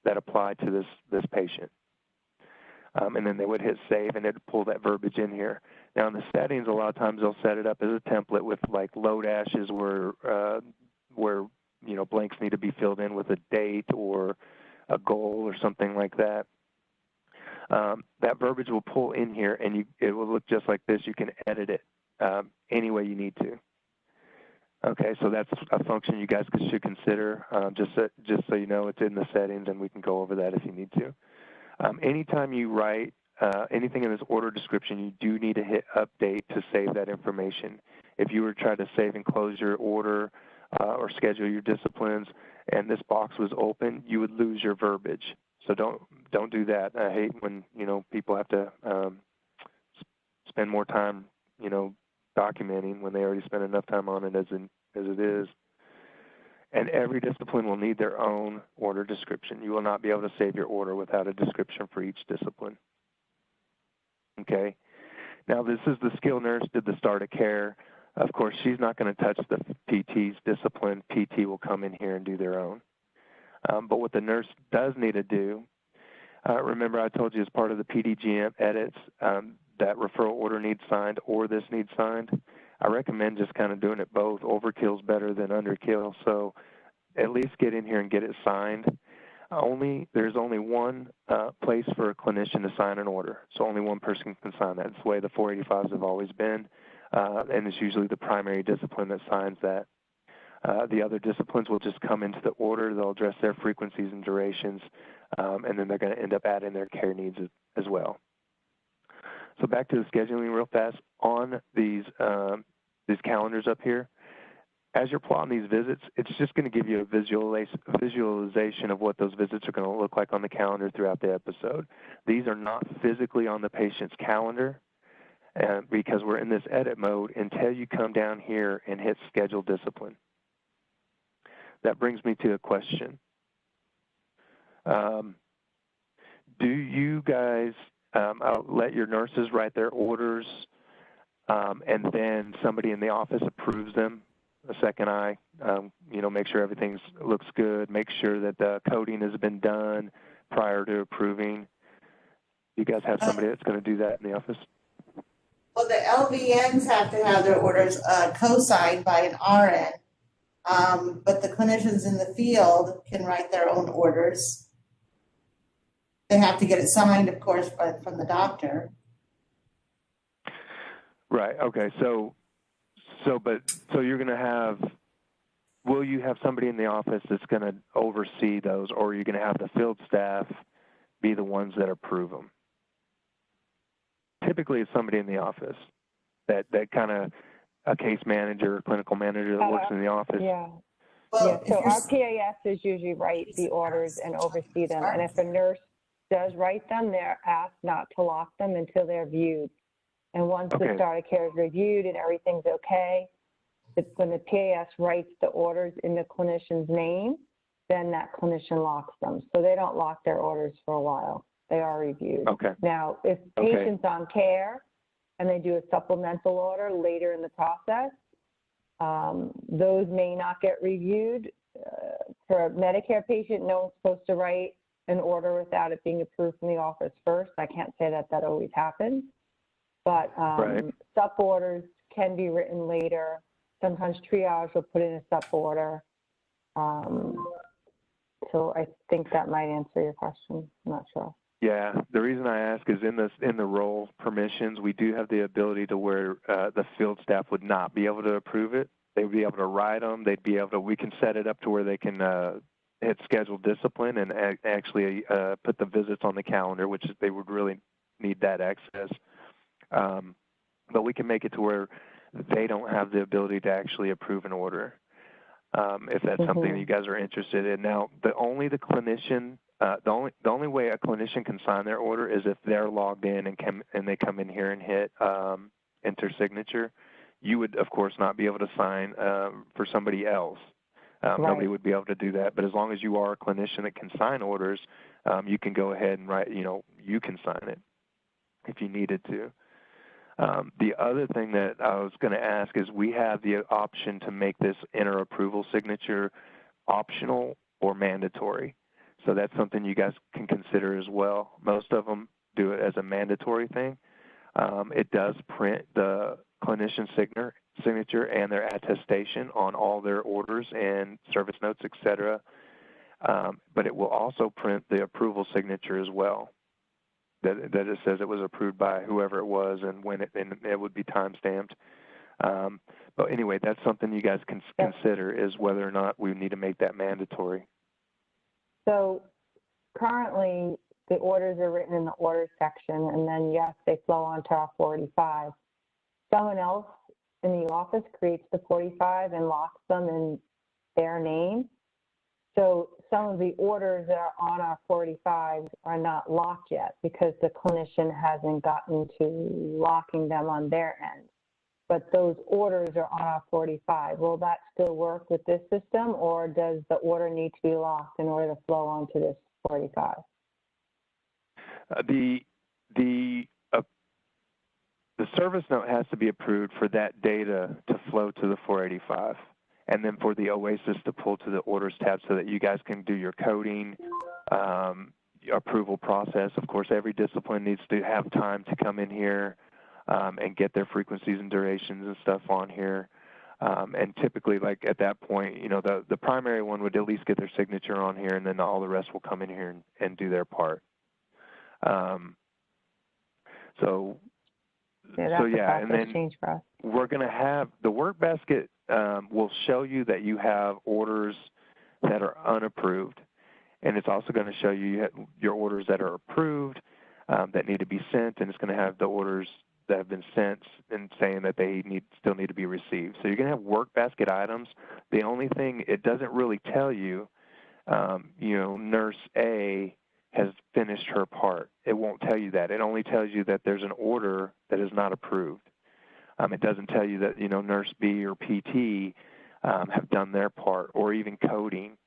that apply to this patient. And then they would hit save, and it'd pull that verbiage in here. Now, in the settings, a lot of times they'll set it up as a template with like low dashes where you know, blanks need to be filled in with a date or a goal or something like that. That verbiage will pull in here, and it will look just like this. You can edit it any way you need to. Okay, so that's a function you guys should consider. Just so you know, it's in the settings, and we can go over that if you need to. Anytime you write anything in this order description, you do need to hit update to save that information. If you were trying to save and close your order or schedule your disciplines, and this box was open, you would lose your verbiage. So don't do that. I hate when, you know, people have to spend more time, you know, documenting when they already spent enough time on it as it is. And every discipline will need their own order description. You will not be able to save your order without a description for each discipline. Okay. Now, this is the skilled nurse did the start of care. Of course, she's not going to touch the PT's discipline. PT will come in here and do their own. But what the nurse does need to do, remember I told you as part of the PDGM edits, that referral order needs signed or this needs signed. I recommend just kind of doing it both. Overkill's better than underkill, so at least get in here and get it signed. There's only one place for a clinician to sign an order, so only one person can sign that. It's the way the 485s have always been, and it's usually the primary discipline that signs that. The other disciplines will just come into the order. They'll address their frequencies and durations, and then they're going to end up adding their care needs as well. So back to the scheduling real fast. On these calendars up here, as you're plotting these visits, it's just going to give you a visualization of what those visits are going to look like on the calendar throughout the episode. These are not physically on the patient's calendar because we're in this edit mode until you come down here and hit schedule discipline. That brings me to a question. Do you guys let your nurses write their orders and then somebody in the office approves them? A second eye, you know, make sure everything looks good, make sure that the coding has been done prior to approving. You guys have somebody that's going to do that in the office? Well, the LVNs have to have their orders co-signed by an RN, but the clinicians in the field can write their own orders. They have to get it signed, of course, from the doctor. Right. Okay. So you're going to have, will you have somebody in the office that's going to oversee those, or are you going to have the field staff be the ones that approve them? Typically, it's somebody in the office that kind of a case manager or clinical manager that works in the office. Yeah. Well, yeah. So our PASs usually write the orders and oversee them. And if a nurse does write them, they're asked not to lock them until they're viewed. And once the start of care is reviewed and everything's okay, when the PAS writes the orders in the clinician's name, then that clinician locks them. So they don't lock their orders for a while. They are reviewed. Okay. Now, if patient's on care and they do a supplemental order later in the process, those may not get reviewed. For a Medicare patient, no one's supposed to write an order without it being approved from the office first. I can't say that that always happens, but Right. sup orders can be written later. Sometimes triage will put in a sup order. So I think that might answer your question. I'm not sure. Yeah, the reason I ask is in the role permissions, we do have the ability to where the field staff would not be able to approve it. They would be able to write them. They'd be able to. We can set it up to where they can hit schedule discipline and actually put the visits on the calendar, which is, they would really need that access. But we can make it to where they don't have the ability to actually approve an order. If that's something that you guys are interested in. Now, the only way a clinician can sign their order is if they're logged in and they come in here and hit enter signature. You would, of course, not be able to sign for somebody else. Right. Nobody would be able to do that. But as long as you are a clinician that can sign orders, you can go ahead and write. You can sign it if you needed to. The other thing that I was going to ask is we have the option to make this enter approval signature optional or mandatory. So that's something you guys can consider as well. Most of them do it as a mandatory thing. It does print the clinician signature and their attestation on all their orders and service notes, et cetera. But it will also print the approval signature as well. That it says it was approved by whoever it was and when it would be time stamped. But anyway, that's something you guys can consider is whether or not we need to make that mandatory. So currently, the orders are written in the orders section, and then, yes, they flow onto our 45. Someone else in the office creates the 45 and locks them in their name. So some of the orders that are on our 45 are not locked yet because the clinician hasn't gotten to locking them on their end. But those orders are on our 45. Will that still work with this system, or does the order need to be locked in order to flow onto this 45? The service note has to be approved for that data to flow to the 485, and then for the oasis to pull to the orders tab so that you guys can do your coding approval process. Of course, every discipline needs to have time to come in here and get their frequencies and durations and stuff on here. And typically, like at that point, the primary one would at least get their signature on here, and then all the rest will come in here and do their part. And then we're going to have the work basket will show you that you have orders that are unapproved, and it's also going to show you your orders that are approved that need to be sent, and it's going to have the orders that have been sent and saying that they still need to be received. So you're going to have work basket items. The only thing it doesn't really tell you, nurse A has finished her part. It won't tell you that. It only tells you that there's an order that is not approved. It doesn't tell you that, nurse B or PT have done their part, or even coding.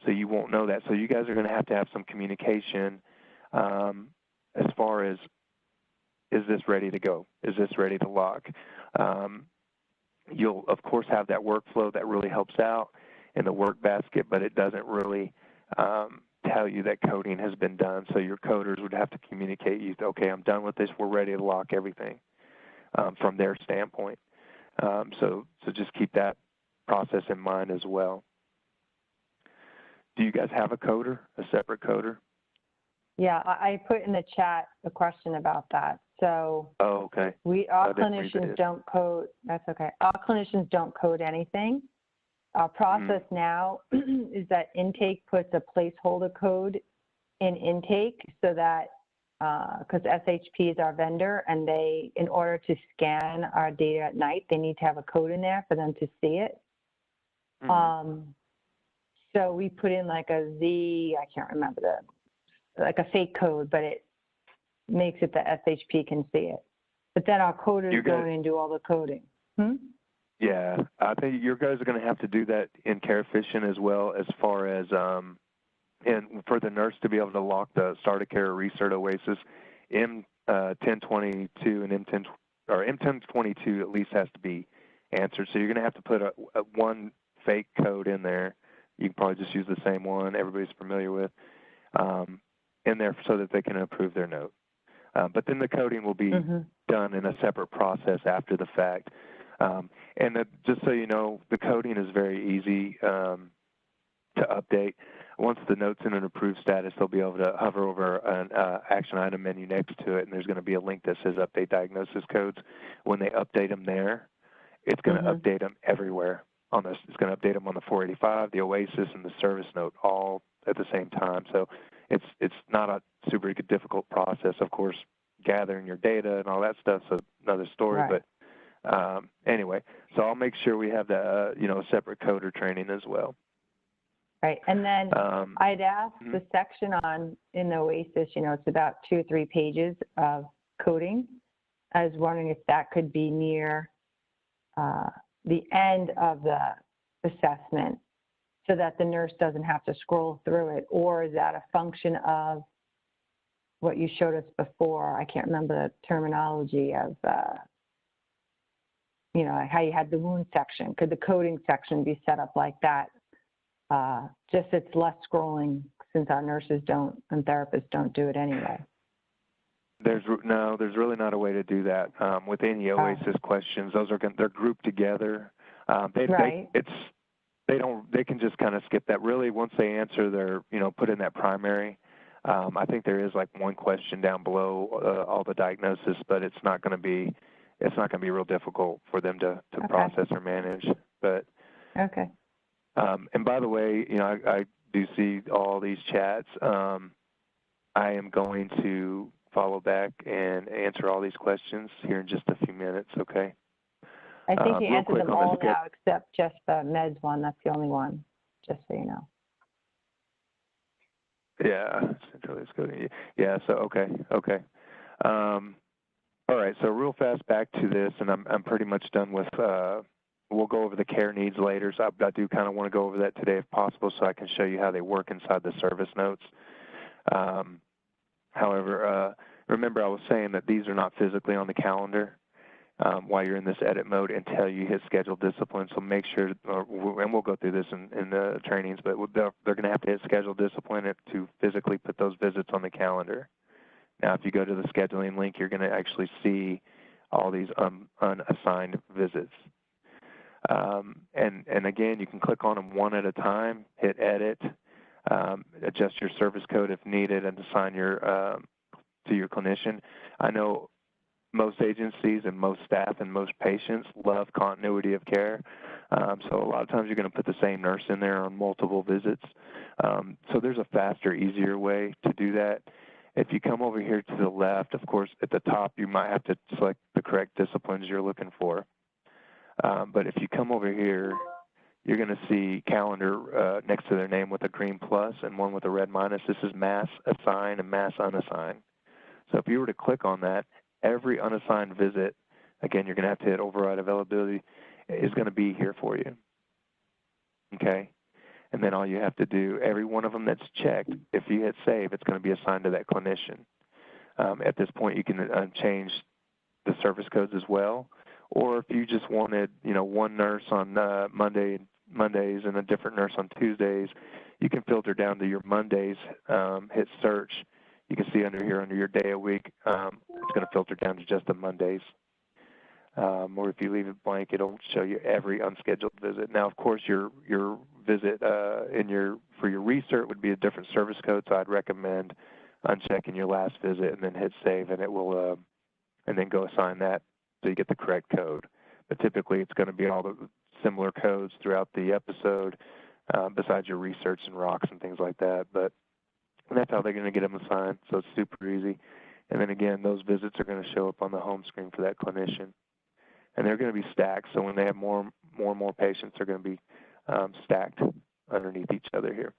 So you won't know that. So you guys are going to have some communication as far as, is this ready to go? Is this ready to lock? You'll, of course, have that workflow that really helps out in the work basket, but it doesn't really tell you that coding has been done. So your coders would have to communicate you, okay, I'm done with this. We're ready to lock everything from their standpoint. So just keep that process in mind as well. Do you guys have a coder, a separate coder? Yeah, I put in the chat a question about that. So okay. Our clinicians don't code. That's okay. Our clinicians don't code anything. Our process now is that intake puts a placeholder code in intake so that because SHP is our vendor, and they, in order to scan our data at night, they need to have a code in there for them to see it. So we put in like a Z, I can't remember like a fake code, but it makes it that SHP can see it. But then our coders go in and do all the coding. Yeah, I think you guys are going to have to do that in CareFish as well, as far as and for the nurse to be able to lock the start of care or recert oasis. M1022 and M1022 at least has to be answered. So you're going to have to put a one fake code in there. You can probably just use the same one everybody's familiar with. in there so that they can approve their note. But then the coding will be done in a separate process after the fact. Just so you know, the coding is very easy to update. Once the note's in an approved status, they'll be able to hover over an action item menu next to it, and there's going to be a link that says Update Diagnosis Codes. When they update them there, it's going to update them everywhere. It's going to update them on the 485, the oasis, and the service note all at the same time. So it's not a super difficult process. Of course, gathering your data and all that stuff's another story. Right. But anyway, so I'll make sure we have the separate coder training as well. Right, and then I'd ask the section in the oasis. It's about 2 or 3 pages of coding. I was wondering if that could be near the end of the assessment, so that the nurse doesn't have to scroll through it, or is that a function of what you showed us before? I can't remember the terminology of, how you had the wound section. Could the coding section be set up like that? Just it's less scrolling, since our nurses don't and therapists don't do it anyway. There's really not a way to do that with any oasis questions. They're grouped together. They can just kind of skip that. Really, once they answer their, put in that primary, I think there is like one question down below all the diagnosis, but it's not going to be real difficult for them to process or manage. But okay. And by the way, I do see all these chats. I am going to follow back and answer all these questions here in just a few minutes. Okay. I think you answered them all now, except just the meds one. That's the only one, just so you know. Yeah. Yeah. So okay. All right. So real fast back to this, and I'm pretty much done with. We'll go over the care needs later. So I do kind of want to go over that today if possible, so I can show you how they work inside the service notes. However, remember I was saying that these are not physically on the calendar while you're in this edit mode until you hit schedule discipline. So make sure, and we'll go through this in the trainings, but they're going to have to hit schedule discipline to physically put those visits on the calendar. Now, if you go to the scheduling link, you're going to actually see all these unassigned visits. And again, you can click on them one at a time, hit edit, adjust your service code if needed, and assign to your clinician. I know most agencies and most staff and most patients love continuity of care. So a lot of times you're going to put the same nurse in there on multiple visits. So there's a faster, easier way to do that. If you come over here to the left, of course, at the top, you might have to select the correct disciplines you're looking for. But if you come over here, you're going to see calendar next to their name with a green plus and one with a red minus. This is mass assign and mass unassigned. So if you were to click on that, every unassigned visit, again, you're going to have to hit override availability, is going to be here for you. Okay? And then all you have to do, every one of them that's checked, if you hit save, it's going to be assigned to that clinician. At this point, you can change the service codes as well. Or if you just wanted, one nurse on Mondays and a different nurse on Tuesdays, you can filter down to your Mondays, hit search. You can see under here, under your day a week, it's going to filter down to just the Mondays. Or if you leave it blank, it'll show you every unscheduled visit. Now, of course, your visit for your recert would be a different service code, so I'd recommend unchecking your last visit and then hit save, and it will, and then go assign that so you get the correct code. But typically, it's going to be all the similar codes throughout the episode, besides your research and rocks and things like that. But that's how they're going to get them assigned, so it's super easy. And then again, those visits are going to show up on the home screen for that clinician. And they're going to be stacked, so when they have more and more patients, they're going to be stacked underneath each other here.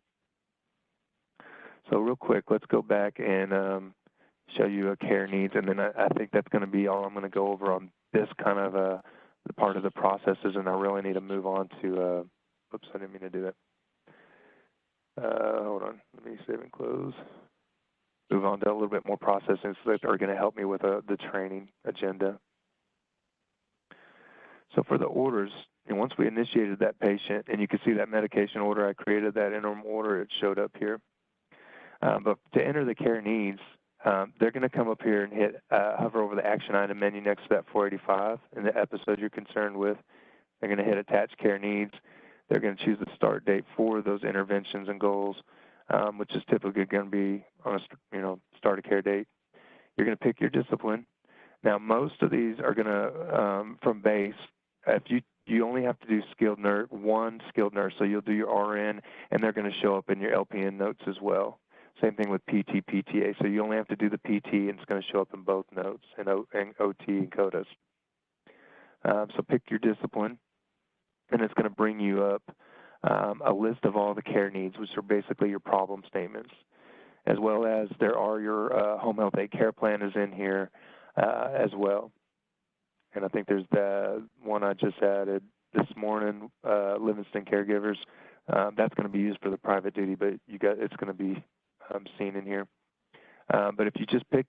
So real quick, let's go back and show you a care needs, and then I think that's going to be all I'm going to go over on this kind of the part of the processes, and I really need to move on to, oops, I didn't mean to do that. Hold on, let me save and close. Move on to a little bit more processes that are going to help me with the training agenda. So for the orders, and once we initiated that patient, and you can see that medication order, I created that interim order, it showed up here. But to enter the care needs, they're going to come up here and hit hover over the action item menu next to that 485 in the episode you're concerned with. They're going to hit attach care needs. They're going to choose the start date for those interventions and goals, which is typically going to be on a start a care date. You're going to pick your discipline. Now, most of these are going to, from base, if you only have to do one skilled nurse, so you'll do your RN, and they're going to show up in your LPN notes as well. Same thing with PT, PTA, so you only have to do the PT, and it's going to show up in both notes, and OT and CODAs. So pick your discipline, and it's going to bring you up a list of all the care needs, which are basically your problem statements, as well as there are your home health aid care plan is in here as well. And I think there's the one I just added this morning, Livingston caregivers. That's going to be used for the private duty, but it's going to be seen in here. But if you just pick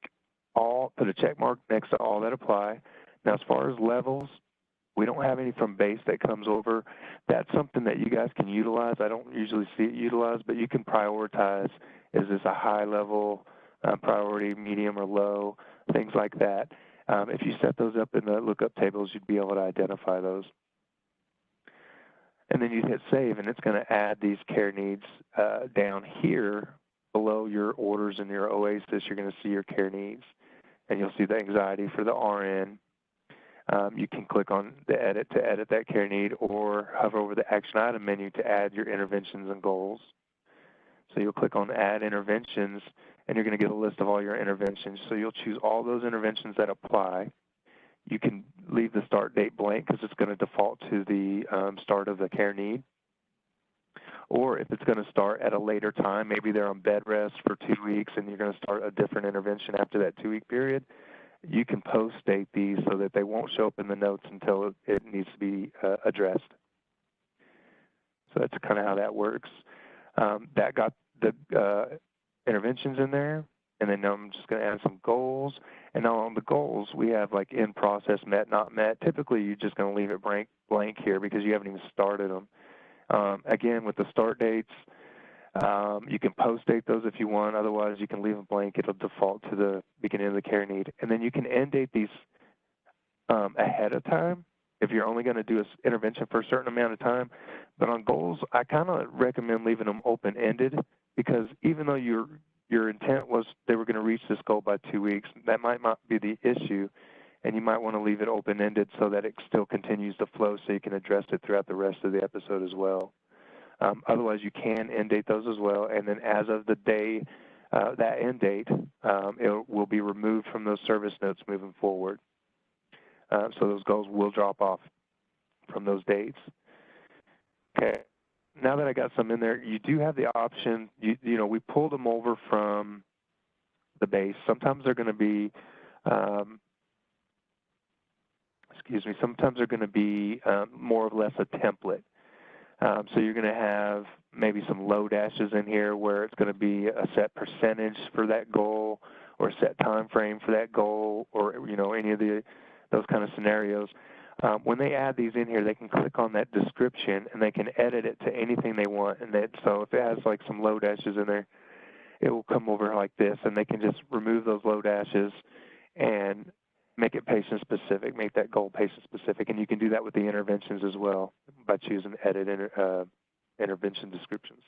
all, put a check mark next to all that apply. Now, as far as levels, we don't have any from base that comes over. That's something that you guys can utilize. I don't usually see it utilized, but you can prioritize. Is this a high level priority, medium, or low, things like that. If you set those up in the lookup tables, you'd be able to identify those. And then you hit save, and it's going to add these care needs down here below your orders in your oasis. You're going to see your care needs, and you'll see the anxiety for the RN. You can click on the edit to edit that care need, or hover over the action item menu to add your interventions and goals. So you'll click on add interventions, and you're going to get a list of all your interventions. So you'll choose all those interventions that apply. You can leave the start date blank because it's going to default to the start of the care need. Or if it's going to start at a later time, maybe they're on bed rest for 2 weeks and you're going to start a different intervention after that 2-week period, you can post date these so that they won't show up in the notes until it needs to be addressed. So that's kind of how that works. That got the interventions in there, and then now I'm just going to add some goals. And now on the goals, we have like in process, met, not met. Typically, you're just going to leave it blank here because you haven't even started them. Again, with the start dates, you can post date those if you want. Otherwise, you can leave them blank. It'll default to the beginning of the care need. And then you can end date these ahead of time if you're only going to do an intervention for a certain amount of time. But on goals, I kind of recommend leaving them open-ended because even though your intent was they were going to reach this goal by 2 weeks, that might not be the issue, and you might want to leave it open-ended so that it still continues to flow so you can address it throughout the rest of the episode as well. Otherwise, you can end date those as well, and then as of the day, that end date, it will be removed from those service notes moving forward. So those goals will drop off from those dates. Okay. Now that I got some in there, you do have the option, you know, we pulled them over from the base. Sometimes they're going to be, sometimes they're going to be more or less a template. So you're going to have maybe some low dashes in here where it's going to be a set percentage for that goal or a set time frame for that goal or, you know, any of those kind of scenarios. When they add these in here, they can click on that description and they can edit it to anything they want. And so if it has like some low dashes in there, it will come over like this, and they can just remove those low dashes and make it patient specific, make that goal patient specific. And you can do that with the interventions as well by choosing edit intervention descriptions.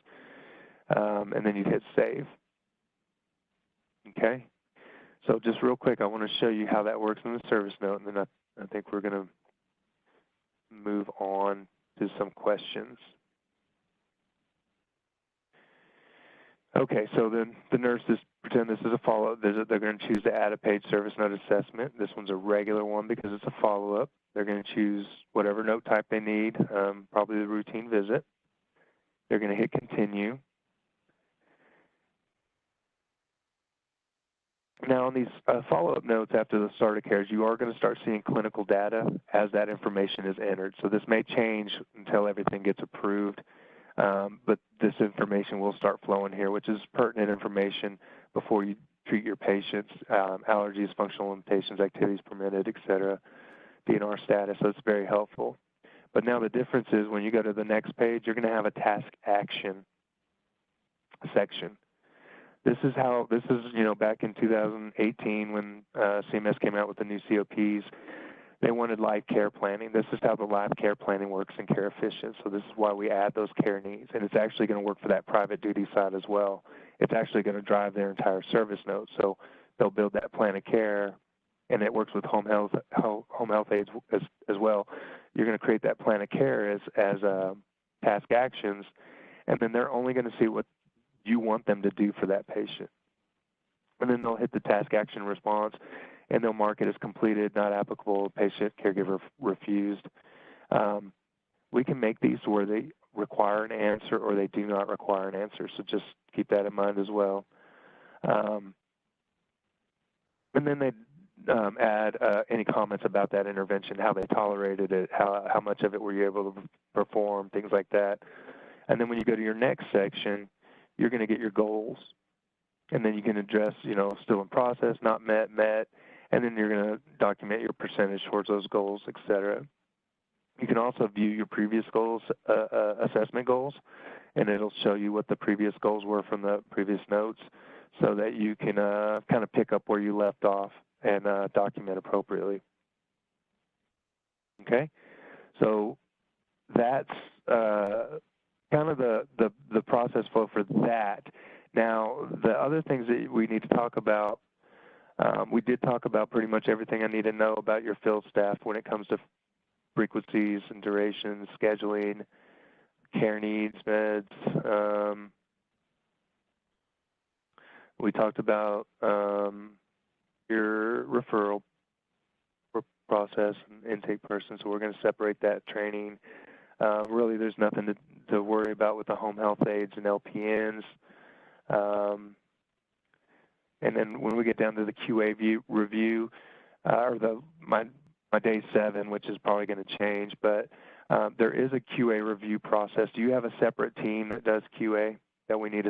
And then you hit save. Okay. So just real quick, I want to show you how that works in the service note, and then I think we're going to move on to some questions. Okay, so then the nurses pretend this is a follow-up visit. They're going to choose to add a paid service note assessment. This one's a regular one because it's a follow-up. They're going to choose whatever note type they need, probably the routine visit. They're going to hit continue. Now, on these follow-up notes after the start of cares, you are going to start seeing clinical data as that information is entered. So this may change until everything gets approved, but this information will start flowing here, which is pertinent information before you treat your patients, allergies, functional limitations, activities permitted, et cetera, DNR status. So it's very helpful. But now the difference is when you go to the next page, you're going to have a task action section. This is, back in 2018 when CMS came out with the new COPs, they wanted live care planning. This is how the live care planning works in Care Efficient. So this is why we add those care needs. And it's actually going to work for that private duty side as well. It's actually going to drive their entire service note. So they'll build that plan of care, and it works with home health aides as well. You're going to create that plan of care as task actions, and then they're only going to see what you want them to do for that patient. And then they'll hit the task action response, and they'll mark it as completed, not applicable, patient, caregiver refused. We can make these where they require an answer or they do not require an answer, so just keep that in mind as well. And then they add any comments about that intervention, how they tolerated it, how much of it were you able to perform, things like that. And then when you go to your next section, you're going to get your goals. And then you can address, still in process, not met, and then you're going to document your percentage towards those goals, et cetera. You can also view your previous goals, assessment goals, and it'll show you what the previous goals were from the previous notes so that you can kind of pick up where you left off and document appropriately. Okay? So that's kind of the process flow for that. Now, the other things that we need to talk about, we did talk about pretty much everything I need to know about your field staff when it comes to frequencies and durations, scheduling, care needs, meds. We talked about your referral process and intake person, so we're going to separate that training. Really, there's nothing to worry about with the home health aides and LPNs. And then when we get down to the QA review, or my day 7, which is probably going to change, but there is a QA review process. Do you have a separate team that does QA that we need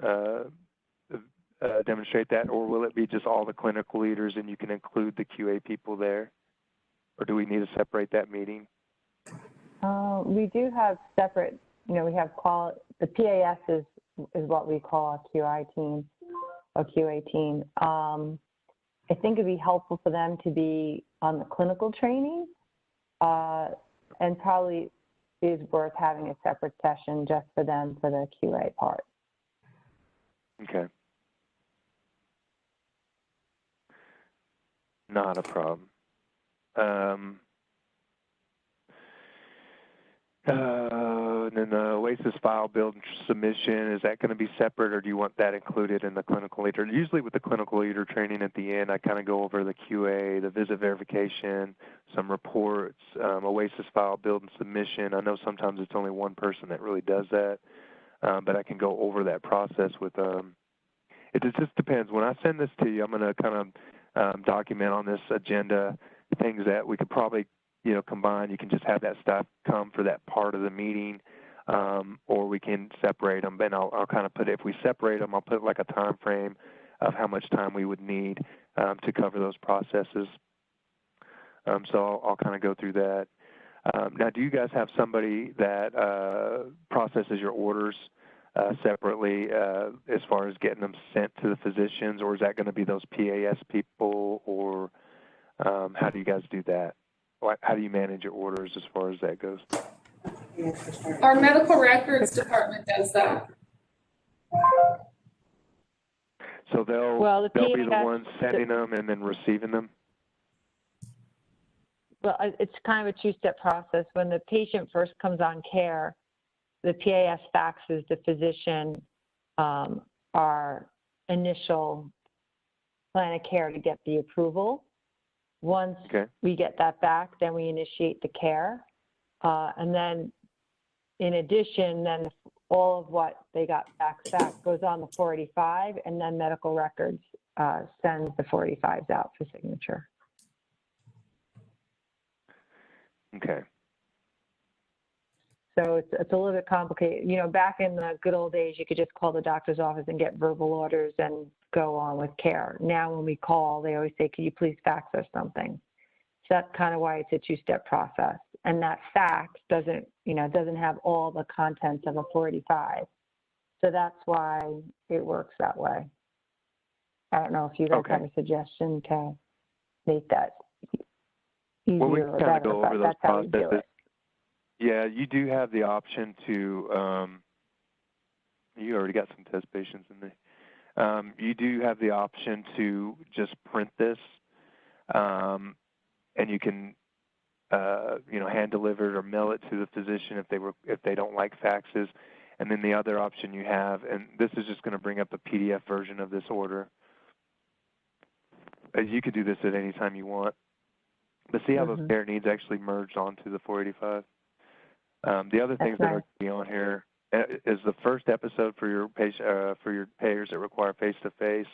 to demonstrate that, or will it be just all the clinical leaders and you can include the QA people there? Or do we need to separate that meeting? We do have separate, we have the PAS is what we call a QI team or QA team. I think it'd be helpful for them to be on the clinical training, and probably is worth having a separate session just for them for the QA part. Okay. Not a problem. And then the oasis file build and submission, is that going to be separate, or do you want that included in the clinical leader? Usually with the clinical leader training at the end, I kind of go over the QA, the visit verification, some reports, oasis file build and submission. I know sometimes it's only one person that really does that, but I can go over that process with, it just depends. When I send this to you, I'm going to kind of document on this agenda things that we could probably combine. You can just have that stuff come for that part of the meeting, or we can separate them. And I'll kind of put it, if we separate them, I'll put like a time frame of how much time we would need to cover those processes. So I'll kind of go through that. Now, do you guys have somebody that processes your orders separately as far as getting them sent to the physicians, or is that going to be those PAS people, or how do you guys do that? How do you manage your orders as far as that goes? Our medical records department does that. So they'll be the ones sending them and then receiving them? Well, it's kind of a two-step process. When the patient first comes on care, the PAS faxes the physician our initial plan of care to get the approval. Once we get that back, then we initiate the care. And then in addition, then all of what they got back goes on the 485, and then medical records sends the 485s out for signature. Okay. So it's a little bit complicated. Back in the good old days, you could just call the doctor's office and get verbal orders and go on with care. Now when we call, they always say, "Can you please fax us something?" So that's kind of why it's a two-step process. And that fax doesn't have all the contents of a 485. So that's why it works that way. I don't know if you guys have a suggestion to make that easier well, we or can kind of better, go over but those that's how we do processes. it. Yeah, you do have the option to, you already got some test patients in there. You do have the option to just print this, and you can, hand deliver it or mail it to the physician if they don't like faxes. And then the other option you have, and this is just going to bring up a PDF version of this order. You could do this at any time you want. But see how those care needs actually merged onto the 485? The other things that are going to be on here is the first episode for your patient, for your payers that require face-to-face.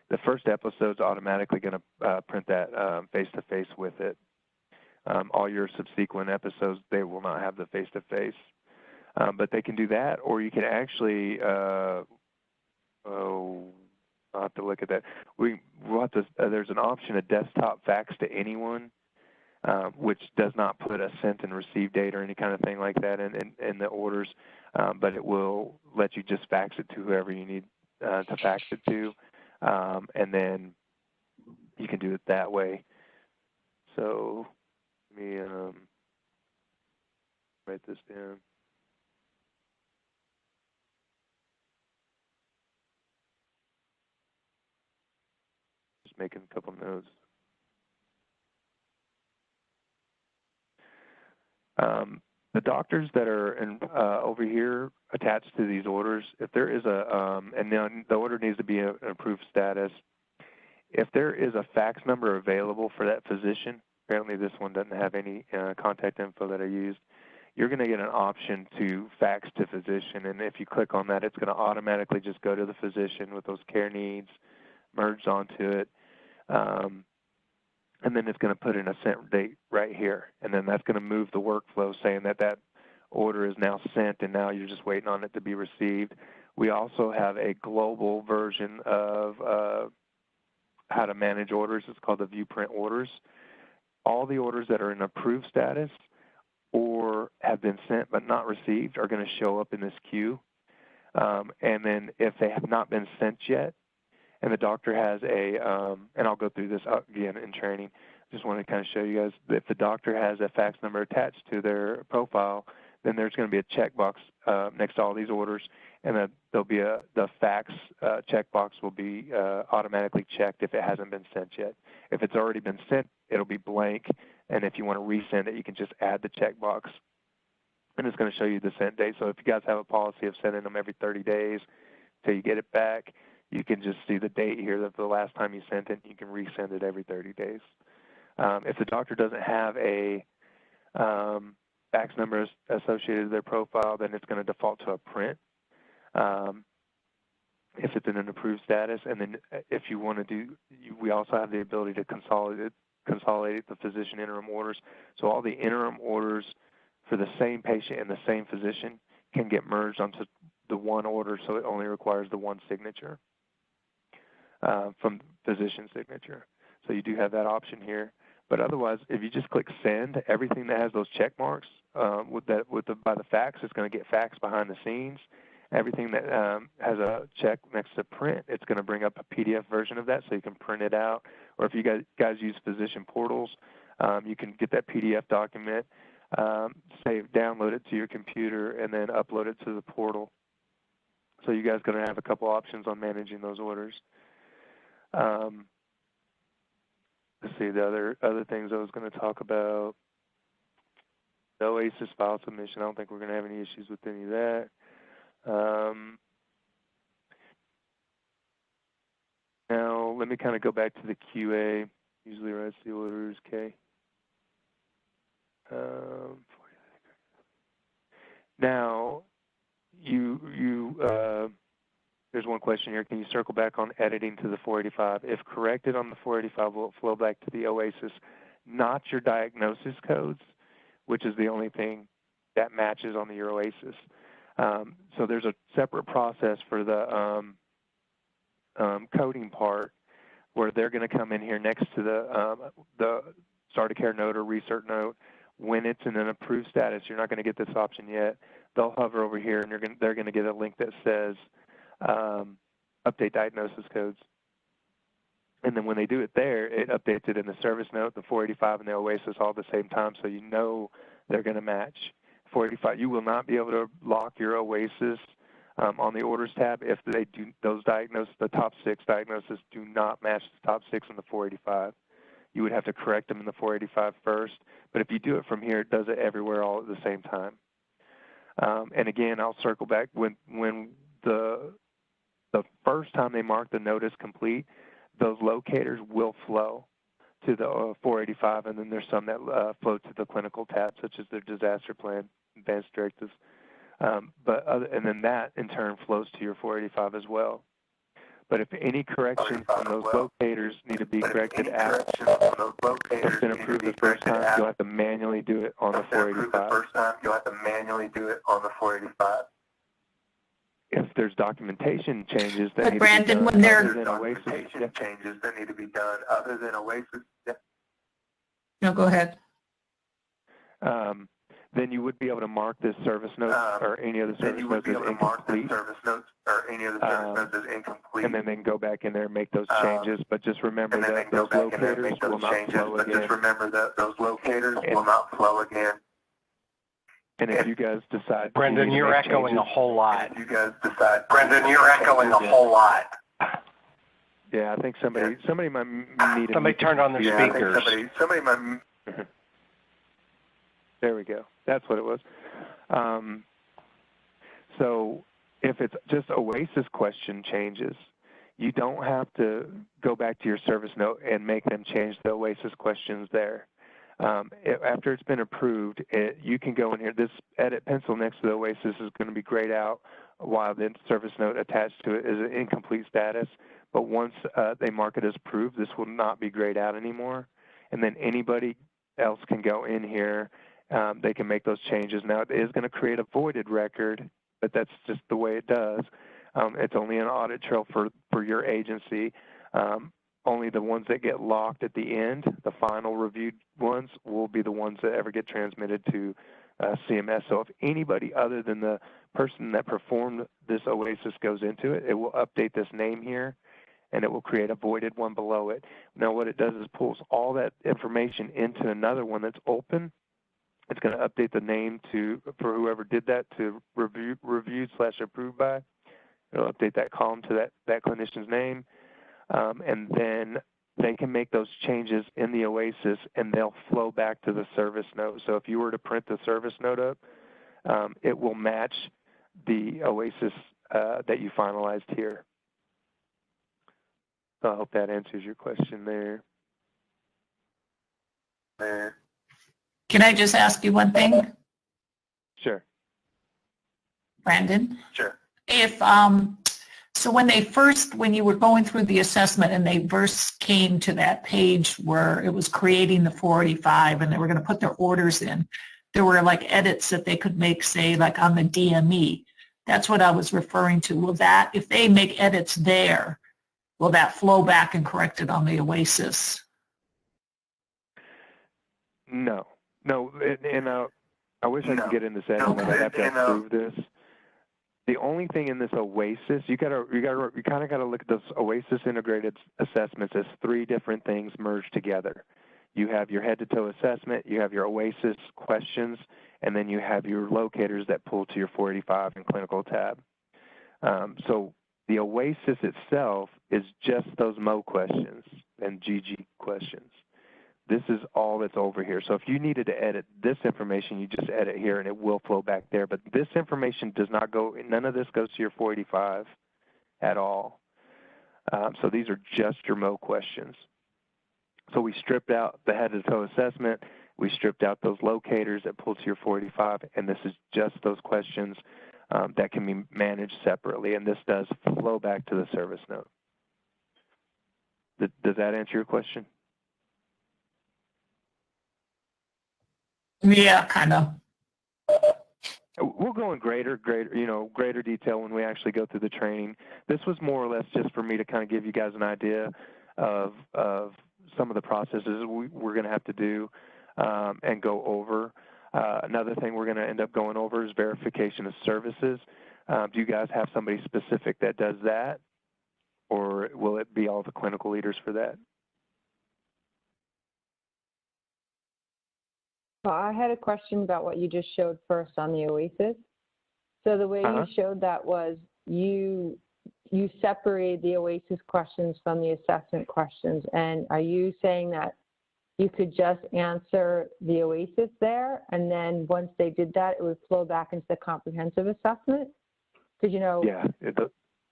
The first episode is automatically going to print that face-to-face with it. All your subsequent episodes, they will not have the face-to-face. But they can do that, or you can actually, I'll have to look at that. We'll have to, there's an option, a desktop fax to anyone, which does not put a sent and received date or any kind of thing like that in the orders, but it will let you just fax it to whoever you need to fax it to, and then you can do it that way. So let me write this down. Just making a couple notes. The doctors that are over here attached to these orders, if there is a, and then the order needs to be an approved status, if there is a fax number available for that physician, apparently this one doesn't have any contact info that I used, you're going to get an option to fax to physician. And if you click on that, it's going to automatically just go to the physician with those care needs merged onto it. And then it's going to put in a sent date right here. And then that's going to move the workflow saying that that order is now sent and now you're just waiting on it to be received. We also have a global version of how to manage orders. It's called the View Print Orders. All the orders that are in approved status or have been sent but not received are going to show up in this queue. And then if they have not been sent yet, and the doctor has a, and I'll go through this again in training, just want to kind of show you guys, if the doctor has a fax number attached to their profile, then there's going to be a checkbox next to all these orders, and there'll be the fax checkbox will be automatically checked if it hasn't been sent yet. If it's already been sent, it'll be blank, and if you want to resend it, you can just add the checkbox, and it's going to show you the sent date. So if you guys have a policy of sending them every 30 days till you get it back, you can just see the date here of the last time you sent it. You can resend it every 30 days. If the doctor doesn't have a fax number associated with their profile, then it's going to default to a print if it's in an approved status. And then if you want to do, we also have the ability to consolidate the physician interim orders. So all the interim orders for the same patient and the same physician can get merged onto the one order, so it only requires the one signature from physician signature. So you do have that option here. But otherwise, if you just click send, everything that has those check marks by the fax is going to get faxed behind the scenes. Everything that has a check next to print, it's going to bring up a PDF version of that so you can print it out. Or if you guys use physician portals, you can get that PDF document, download it to your computer, and then upload it to the portal. So you guys are going to have a couple options on managing those orders. Let's see, the other things I was going to talk about. The oasis file submission, I don't think we're going to have any issues with any of that. Now, let me kind of go back to the QA. Usually writes the orders, okay. Now, there's one question here. Can you circle back on editing to the 485? If corrected on the 485, will it flow back to the oasis, not your diagnosis codes, which is the only thing that matches on your oasis. So there's a separate process for the coding part where they're going to come in here next to the start of care note or recert note. When it's in an approved status, you're not going to get this option yet, they'll hover over here, and they're going to get a link that says update diagnosis codes. And then when they do it there, it updates it in the service note, the 485, and the oasis all at the same time, so you know they're going to match. 485, you will not be able to lock your oasis on the orders tab if they do those diagnoses. The top 6 diagnoses do not match the top 6 in the 485. You would have to correct them in the 485 first, but if you do it from here, it does it everywhere all at the same time. And again, I'll circle back when the first time they mark the notice complete, those locators will flow to the 485, and then there's some that flow to the clinical tab, such as their disaster plan, advanced directives. And then that in turn flows to your 485 as well. But if any corrections on those locators need to be corrected after it's been approved the first time, you'll have to manually do it on the 485. If there's documentation changes that need to be done other than oasis, No, go ahead. then you would be able to mark this service note or any other service notes as incomplete. And then they can go back in there and make those changes. But just remember that those locators will not flow again. And if you guys decide, Brendan, you're echoing a whole lot. Yeah, I think somebody might need. Somebody turned on their speakers. There we go. That's what it was. So if it's just oasis question changes, you don't have to go back to your service note and make them change the oasis questions there. After it's been approved, you can go in here. This edit pencil next to the oasis is going to be grayed out while the service note attached to it is an incomplete status. But once they mark it as approved, this will not be grayed out anymore. And then anybody else can go in here. They can make those changes. Now, it is going to create a voided record, but that's just the way it does. It's only an audit trail for your agency. Only the ones that get locked at the end, the final reviewed ones, will be the ones that ever get transmitted to CMS. So if anybody other than the person that performed this oasis goes into it, it will update this name here, and it will create a voided one below it. Now, what it does is pulls all that information into another one that's open. It's going to update the name for whoever did that to reviewed/approved by. It'll update that column to that clinician's name. And then they can make those changes in the oasis, and they'll flow back to the service note. So if you were to print the service note up, it will match the oasis that you finalized here. So I hope that answers your question there. Can I just ask you one thing? Sure. Brandon? Sure. If, so when you were going through the assessment and they first came to that page where it was creating the 485 and they were going to put their orders in, there were like edits that they could make, say, like on the DME. That's what I was referring to. Will that, if they make edits there, will that flow back and correct it on the oasis? No. And I wish I could get into settings, but I have to approve this. The only thing in this oasis, you kind of got to look at those oasis integrated assessments as 3 different things merged together. You have your head-to-toe assessment, you have your oasis questions, and then you have your locators that pull to your 485 and clinical tab. So the oasis itself is just those MO questions and GG questions. This is all that's over here. So if you needed to edit this information, you just edit here and it will flow back there. But this information does not go, none of this goes to your 485 at all. So these are just your MO questions. So we stripped out the head-to-toe assessment. We stripped out those locators that pull to your 485, and this is just those questions that can be managed separately. And this does flow back to the service note. Does that answer your question? Yeah, kind of. We'll go in greater detail when we actually go through the training. This was more or less just for me to kind of give you guys an idea of some of the processes we're going to have to do and go over. Another thing we're going to end up going over is verification of services. Do you guys have somebody specific that does that, or will it be all the clinical leaders for that? Well, I had a question about what you just showed first on the oasis. So the way you showed that was you separated the oasis questions from the assessment questions. And are you saying that you could just answer the oasis there, and then once they did that, it would flow back into the comprehensive assessment? Because, you know. Yeah.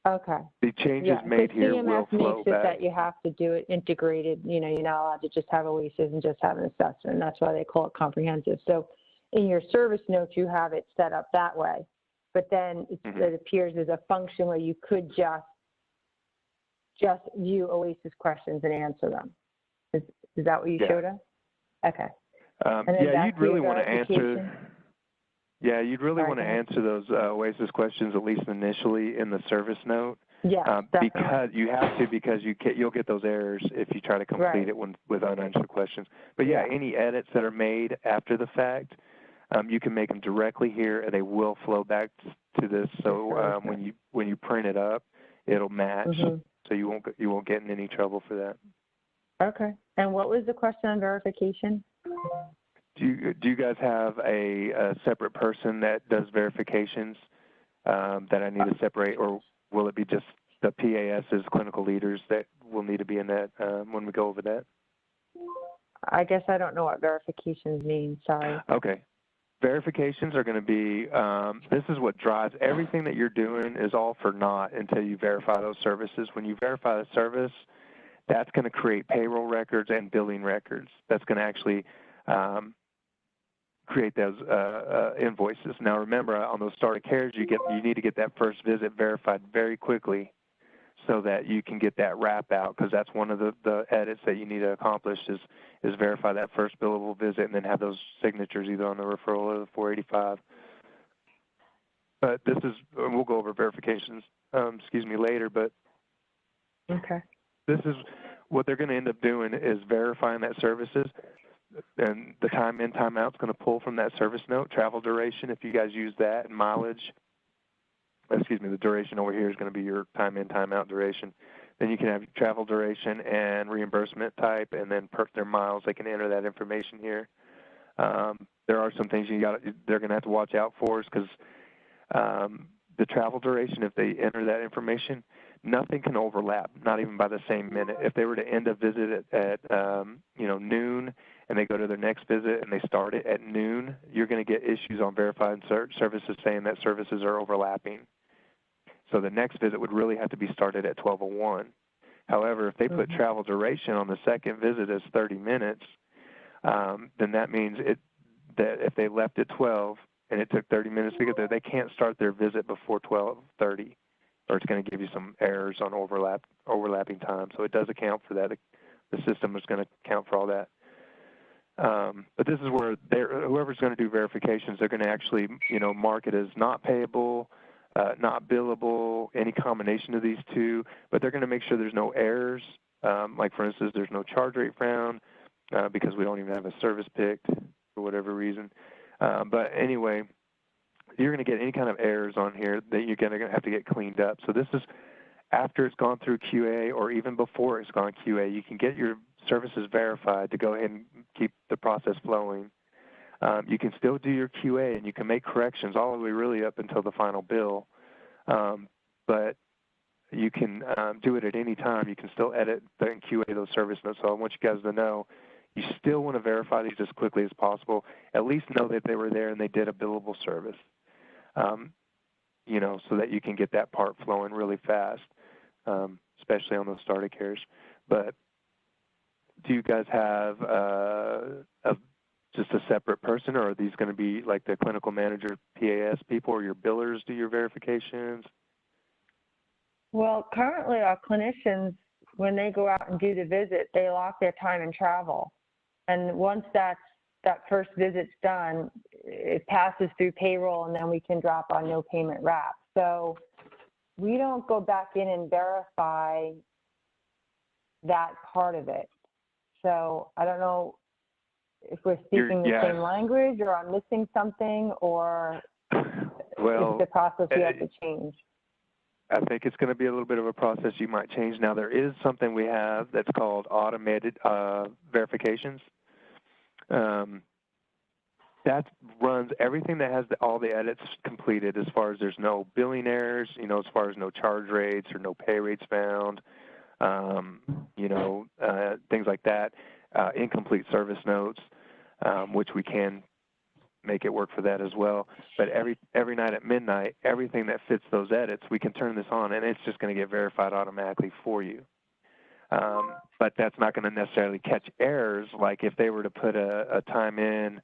Okay. The changes made here will flow makes it back. that you have to do it integrated. You know, you're not allowed to just have oasis and just have an assessment. And that's why they call it comprehensive. So in your service notes, you have it set up that way. But then it appears as a function where you could just view oasis questions and answer them. Is that what you showed us? Okay. Yeah, you'd really want to answer. Yeah, you'd really want to answer those oasis questions at least initially in the service note. Yeah, because you have to, because you'll get those errors if you try to complete it with unanswered questions. But yeah, any edits that are made after the fact, you can make them directly here, and they will flow back to this. So when you print it up, it'll match. So you won't get in any trouble for that. Okay. And what was the question on verification? Do you guys have a separate person that does verifications that I need to separate, or will it be just the PAS's clinical leaders that will need to be in that when we go over that? I guess I don't know what verifications mean. Sorry. Okay. Verifications are going to be, this is what drives everything that you're doing is all for naught until you verify those services. When you verify the service, that's going to create payroll records and billing records. That's going to actually create those invoices. Now remember, on those starter cares, you need to get that first visit verified very quickly so that you can get that wrap out, because that's one of the edits that you need to accomplish is verify that first billable visit and then have those signatures either on the referral or the 485. But we'll go over verifications, later, but this is what they're going to end up doing is verifying that services, and the time in, time out is going to pull from that service note, travel duration, if you guys use that, and mileage. The duration over here is going to be your time in, time out duration. Then you can have travel duration and reimbursement type, and then per their miles. They can enter that information here. There are some things they're going to have to watch out for, because the travel duration, if they enter that information, nothing can overlap, not even by the same minute. If they were to end a visit at noon, and they go to their next visit and they start it at noon, you're going to get issues on verified services saying that services are overlapping. So the next visit would really have to be started at 12:01. However, if they put travel duration on the second visit as 30 minutes, then that means that if they left at 12 and it took 30 minutes to get there, they can't start their visit before 12:30, or it's going to give you some errors on overlapping time. So it does account for that. The system is going to account for all that. But this is where whoever's going to do verifications, they're going to actually, mark it as not payable, not billable, any combination of these two, but they're going to make sure there's no errors. Like, for instance, there's no charge rate found because we don't even have a service picked for whatever reason. But anyway, you're going to get any kind of errors on here that you're going to have to get cleaned up. So this is after it's gone through QA, or even before it's gone QA. You can get your services verified to go ahead and keep the process flowing. You can still do your QA, and you can make corrections all the way really up until the final bill. But you can do it at any time. You can still edit and QA those service notes. So I want you guys to know you still want to verify these as quickly as possible. At least know that they were there and they did a billable service, so that you can get that part flowing really fast, especially on those starter cares. But do you guys have just a separate person, or are these going to be like the clinical manager, PAS people, or your billers do your verifications? Well, currently our clinicians, when they go out and do the visit, they lock their time and travel. And once that first visit's done, it passes through payroll, and then we can drop on no payment wrap. So we don't go back in and verify that part of it. So I don't know if we're speaking the same language, or I'm missing something, or well, is the process we have to change? I think it's going to be a little bit of a process you might change. Now, there is something we have that's called automated verifications. That runs everything that has all the edits completed, as far as there's no billing errors, you know, as far as no charge rates or no pay rates found, you know, things like that, incomplete service notes, which we can make it work for that as well. But every night at midnight, everything that fits those edits, we can turn this on, and it's just going to get verified automatically for you. But that's not going to necessarily catch errors, like if they were to put a time in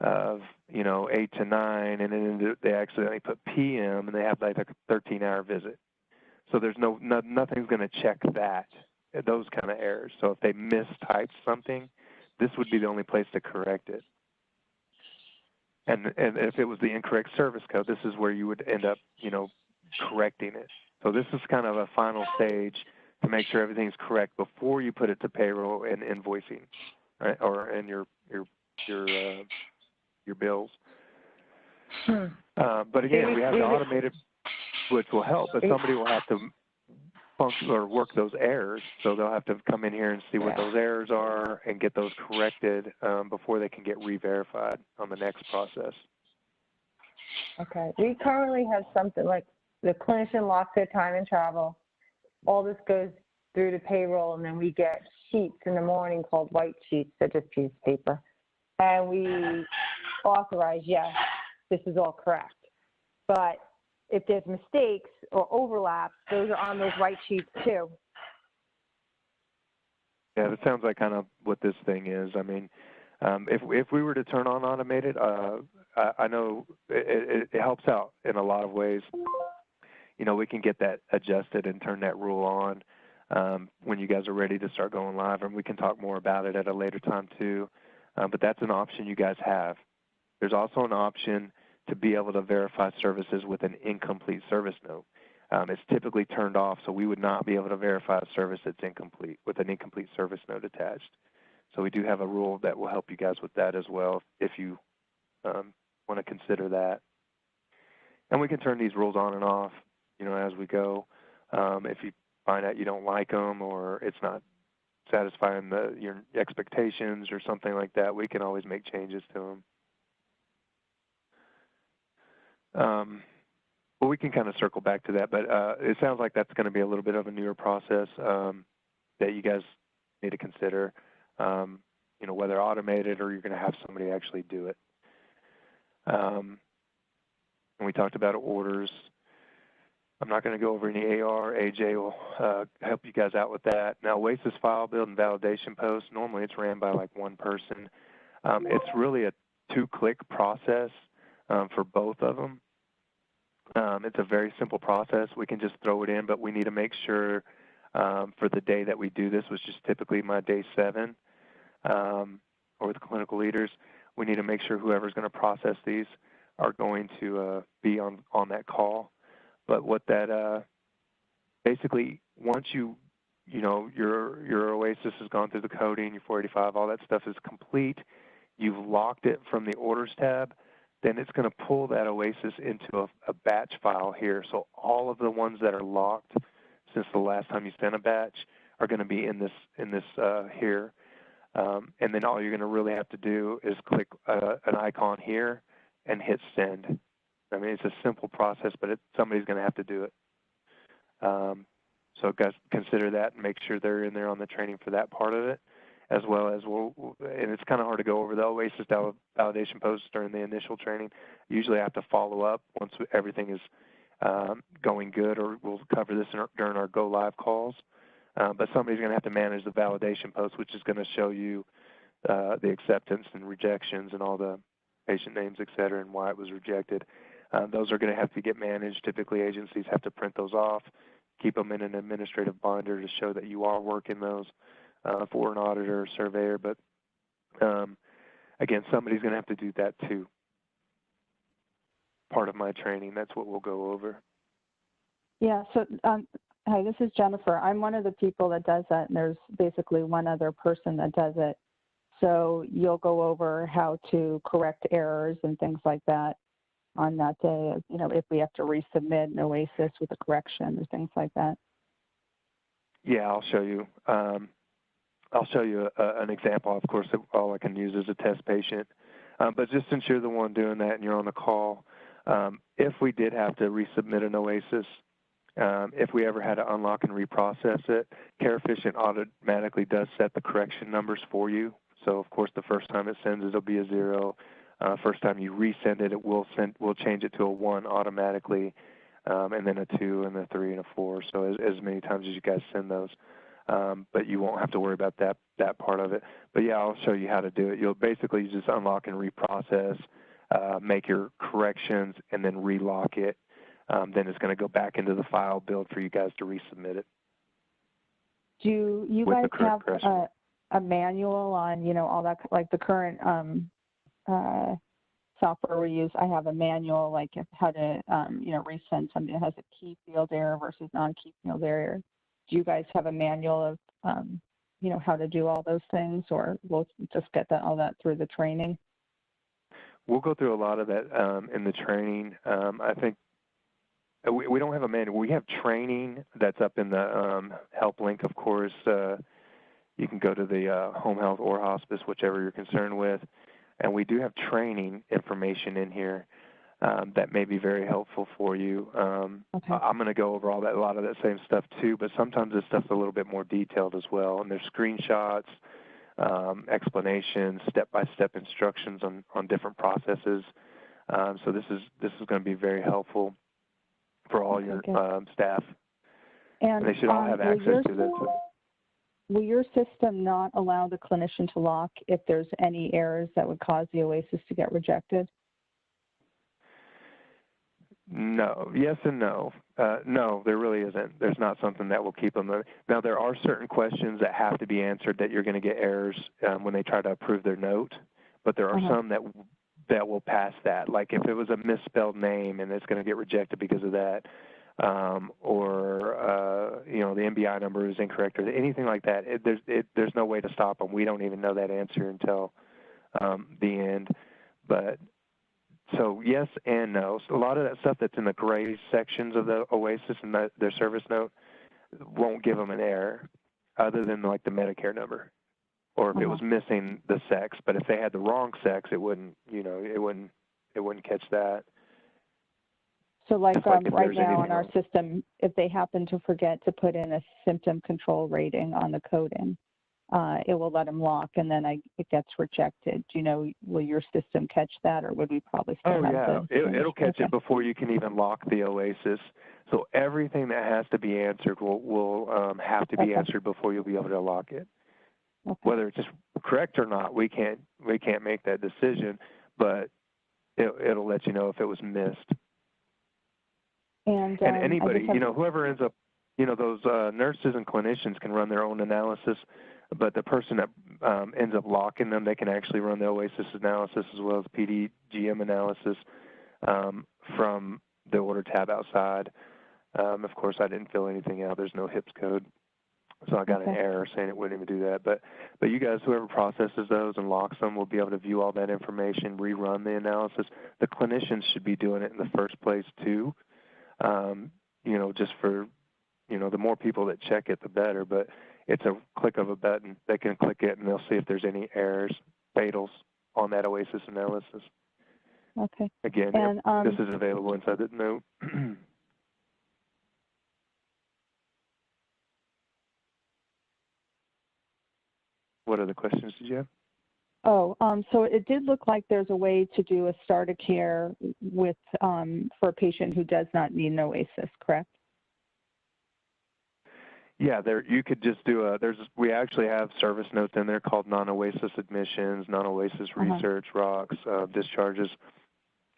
of, you know, 8 to 9, and then they accidentally put PM, and they have like a 13-hour visit. So there's nothing's going to check those kind of errors. So if they mistyped something, this would be the only place to correct it. And if it was the incorrect service code, this is where you would end up, you know, correcting it. So this is kind of a final stage to make sure everything's correct before you put it to payroll and invoicing, right? Or in your bills. But again, we have the automated, which will help, but somebody will have to function or work those errors. So they'll have to come in here and see what those errors are and get those corrected before they can get re-verified on the next process. Okay. We currently have something like the clinician locks their time and travel. All this goes through to payroll, and then we get sheets in the morning called white sheets, they're just piece of paper. And we authorize, yes, this is all correct. But if there's mistakes or overlaps, those are on those white sheets too. Yeah, that sounds like kind of what this thing is. I mean, if we were to turn on automated, I know it helps out in a lot of ways. You know, we can get that adjusted and turn that rule on when you guys are ready to start going live, and we can talk more about it at a later time too. But that's an option you guys have. There's also an option to be able to verify services with an incomplete service note. It's typically turned off, so we would not be able to verify a service that's incomplete with an incomplete service note attached. So we do have a rule that will help you guys with that as well if you want to consider that. And we can turn these rules on and off, you know, as we go. If you find out you don't like them or it's not satisfying your expectations or something like that, we can always make changes to them. Well, we can kind of circle back to that, but it sounds like that's going to be a little bit of a newer process that you guys need to consider, you know, whether automated or you're going to have somebody actually do it. And we talked about orders. I'm not going to go over any AR. AJ will help you guys out with that. Now, oasis file build and validation post, normally it's ran by like one person. It's really a 2-click process for both of them. It's a very simple process. We can just throw it in, but we need to make sure for the day that we do this, which is typically my day 7, or with the clinical leaders, we need to make sure whoever's going to process these are going to be on that call. But what that basically, once you know your oasis has gone through the coding, your 485, all that stuff is complete, you've locked it from the orders tab, then it's going to pull that oasis into a batch file here. So all of the ones that are locked since the last time you sent a batch are going to be in this here. And then all you're going to really have to do is click an icon here and hit send. I mean, it's a simple process, but somebody's going to have to do it. So guys, consider that and make sure they're in there on the training for that part of it, as well as and it's kind of hard to go over the oasis validation posts during the initial training. Usually I have to follow up once everything is going good, or we'll cover this during our go live calls. But somebody's going to have to manage the validation post, which is going to show you the acceptance and rejections and all the patient names, et cetera, and why it was rejected. Those are going to have to get managed. Typically, agencies have to print those off, keep them in an administrative binder to show that you are working those for an auditor or surveyor. But again, somebody's going to have to do that too. Part of my training, that's what we'll go over. Yeah, so hi, this is Jennifer. I'm one of the people that does that, and there's basically one other person that does it. So you'll go over how to correct errors and things like that on that day, you know, if we have to resubmit an oasis with a correction or things like that. Yeah, I'll show you. I'll show you an example. Of course, all I can use is a test patient. But just since you're the one doing that and you're on the call, if we did have to resubmit an oasis, if we ever had to unlock and reprocess it, CareEfficient automatically does set the correction numbers for you. So, of course, the first time it sends, it'll be a 0. First time you resend it, we'll change it to a 1 automatically, and then a 2 and a 3 and a 4. So as many times as you guys send those. But you won't have to worry about that part of it. But yeah, I'll show you how to do it. You'll basically just unlock and reprocess, make your corrections, and then relock it. Then it's going to go back into the file build for you guys to resubmit it. Do you guys have a manual on, you know, all that, like the current software we use? I have a manual, like how to, you know, resend something that has a key field error versus non-key field error. Do you guys have a manual of, you know, how to do all those things, or we'll just get all that through the training? We'll go through a lot of that in the training. I think we don't have a manual. We have training that's up in the help link, of course. You can go to the home health or hospice, whichever you're concerned with. And we do have training information in here that may be very helpful for you. Okay. I'm going to go over a lot of that same stuff too, but sometimes this stuff's a little bit more detailed as well. And there's screenshots, explanations, step-by-step instructions on different processes. So this is going to be very helpful for all your staff. And they should all have access to this. Will your system not allow the clinician to lock if there's any errors that would cause the oasis to get rejected? No. Yes and no. No, there really isn't. There's not something that will keep them. Now, there are certain questions that have to be answered that you're going to get errors when they try to approve their note, but there are some that will pass that. Like if it was a misspelled name and it's going to get rejected because of that, or you know, the MBI number is incorrect or anything like that. There's no way to stop them. We don't even know that answer until the end. But so yes and no. So a lot of that stuff that's in the gray sections of the oasis and their service note won't give them an error, other than like the Medicare number, or if it was missing the sex. But if they had the wrong sex, it wouldn't. You know, it wouldn't catch that. So like right now in our system, if they happen to forget to put in a symptom control rating on the coding, it will let them lock, and then it gets rejected. Do you know, will your system catch that, or would we probably still have it'll catch it before you can even lock the oasis. So everything that has to be answered will have to be answered before you'll be able to lock it. Whether it's just correct or not, we can't make that decision, but it'll let you know if it was missed. And anybody, you know, whoever ends up, you know, those nurses and clinicians can run their own analysis, but the person that ends up locking them, they can actually run the oasis analysis as well as PDGM analysis from the order tab outside. Of course, I didn't fill anything out. There's no HIPS code. So I got an error saying it wouldn't even do that. But you guys, whoever processes those and locks them, will be able to view all that information, rerun the analysis. The clinicians should be doing it in the first place too. You know, just for, you know, the more people that check it, the better. But it's a click of a button. They can click it and they'll see if there's any errors, fatals on that oasis analysis. Okay. Again, this is available inside the note. What other questions did you have? So it did look like there's a way to do a start of care with for a patient who does not need an oasis, correct? Yeah, you could just do we actually have service notes in there called non-oasis admissions, non-oasis research, rocks, discharges.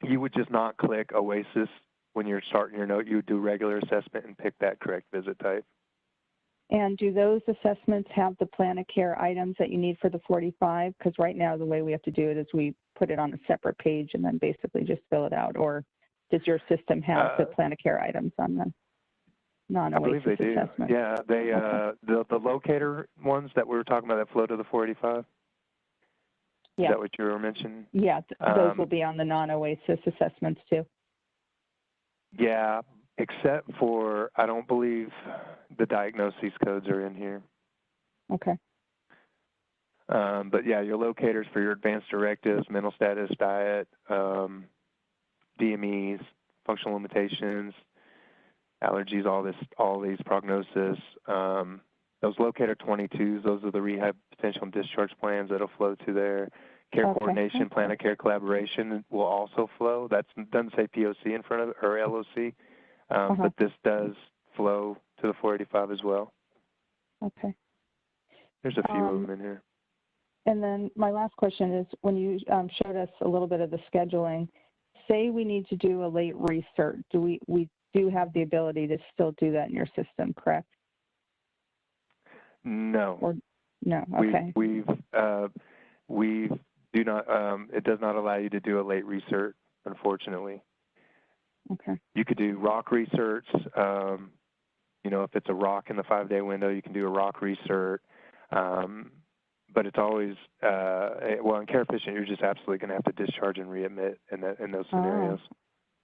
You would just not click oasis when you're starting your note. You would do regular assessment and pick that correct visit type. And do those assessments have the plan of care items that you need for the 45? Because right now the way we have to do it is we put it on a separate page and then basically just fill it out. Or does your system have the plan of care items on the non-oasis I believe they do. assessment? Yeah, they the locator ones that we were talking about that flow to the 485. Is that what you were mentioning? Yeah, those will be on the non-OASIS assessments too. Yeah, except for I don't believe the diagnoses codes are in here. Okay. But yeah, your locators for your advanced directives, mental status, diet, DMEs, functional limitations, allergies, all these prognosis. Those locator 22s, those are the rehab potential and discharge plans that'll flow to there. Care coordination, plan of care collaboration will also flow. That doesn't say POC in front of it, or LOC, but this does flow to the 485 as well. Okay. There's a few of them in here. And then my last question is, when you showed us a little bit of the scheduling, say we need to do a late recert, we do have the ability to still do that in your system, correct? No. Or no, okay. We do not, it does not allow you to do a late recert, unfortunately. Okay. You could do rock research. You know, if it's a rock in the 5-day window, you can do a rock recert. But it's always, well, in care efficient, you're just absolutely going to have to discharge and readmit in those scenarios.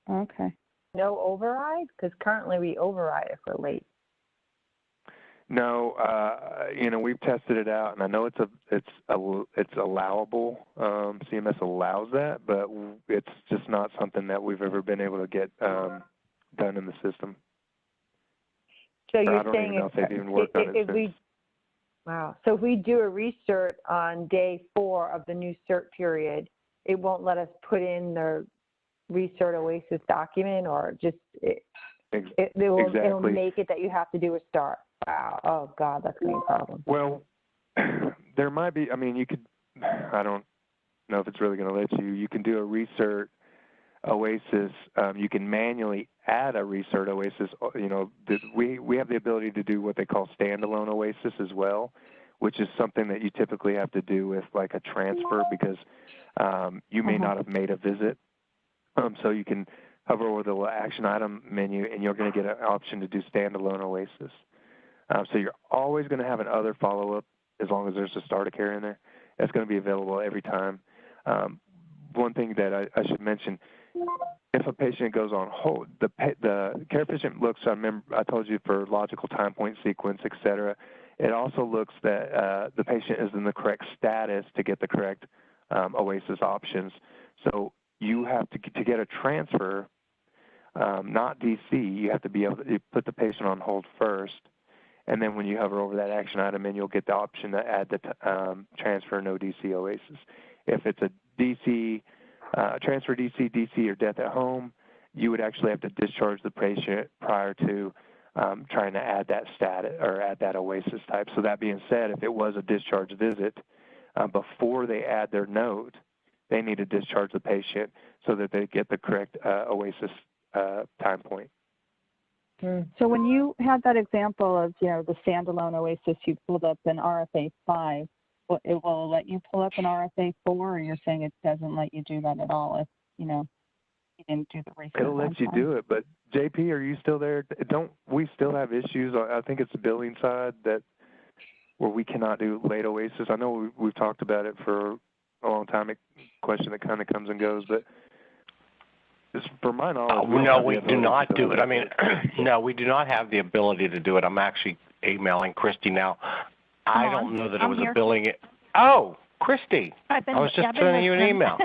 Okay. No override? Because currently we override it for late. No, you know, we've tested it out, and I know it's allowable. CMS allows that, but it's just not something that we've ever been able to get done in the system. So you're I don't saying even know if they've even worked on it since. Wow. So if we do a recert on day 4 of the new cert period, it won't let us put in the recert OASIS document, or just it'll make it that you have to do a start. Wow. Oh God, that's going to be a problem. Well, there might be. I mean, you could. I don't know if it's really going to let you. You can do a recert OASIS. You can manually add a recert OASIS. You know, we have the ability to do what they call standalone OASIS as well, which is something that you typically have to do with like a transfer, because you may not have made a visit. So you can hover over the little action item menu, and you're going to get an option to do standalone OASIS. So you're always going to have an other follow-up as long as there's a starter care in there. That's going to be available every time. One thing that I should mention, if a patient goes on hold, the care efficient looks, I told you, for logical time point sequence, et cetera. It also looks that the patient is in the correct status to get the correct OASIS options. So you have to get a transfer, not DC, you have to be able to put the patient on hold first. And then when you hover over that action item, and you'll get the option to add the transfer no DC OASIS. If it's a DC, transfer DC, or death at home, you would actually have to discharge the patient prior to trying to add that status or add that OASIS type. So that being said, if it was a discharge visit, before they add their note, they need to discharge the patient so that they get the correct OASIS time point. So when you had that example of, you know, the standalone OASIS, you pulled up an RFA 5, it will let you pull up an RFA 4, or you're saying it doesn't let you do that at all if, you know, you didn't do the research? It'll let you do it, but JP, are you still there? Don't we still have issues? I think it's the billing side where we cannot do late OASIS. I know we've talked about it for a long time, a question that kind of comes and goes, but for my knowledge, no, we do not do it. I mean, no, we do not have the ability to do it. I'm actually emailing Christy now. I don't know that it was a billing. Oh, Christy, I was just sending you an email.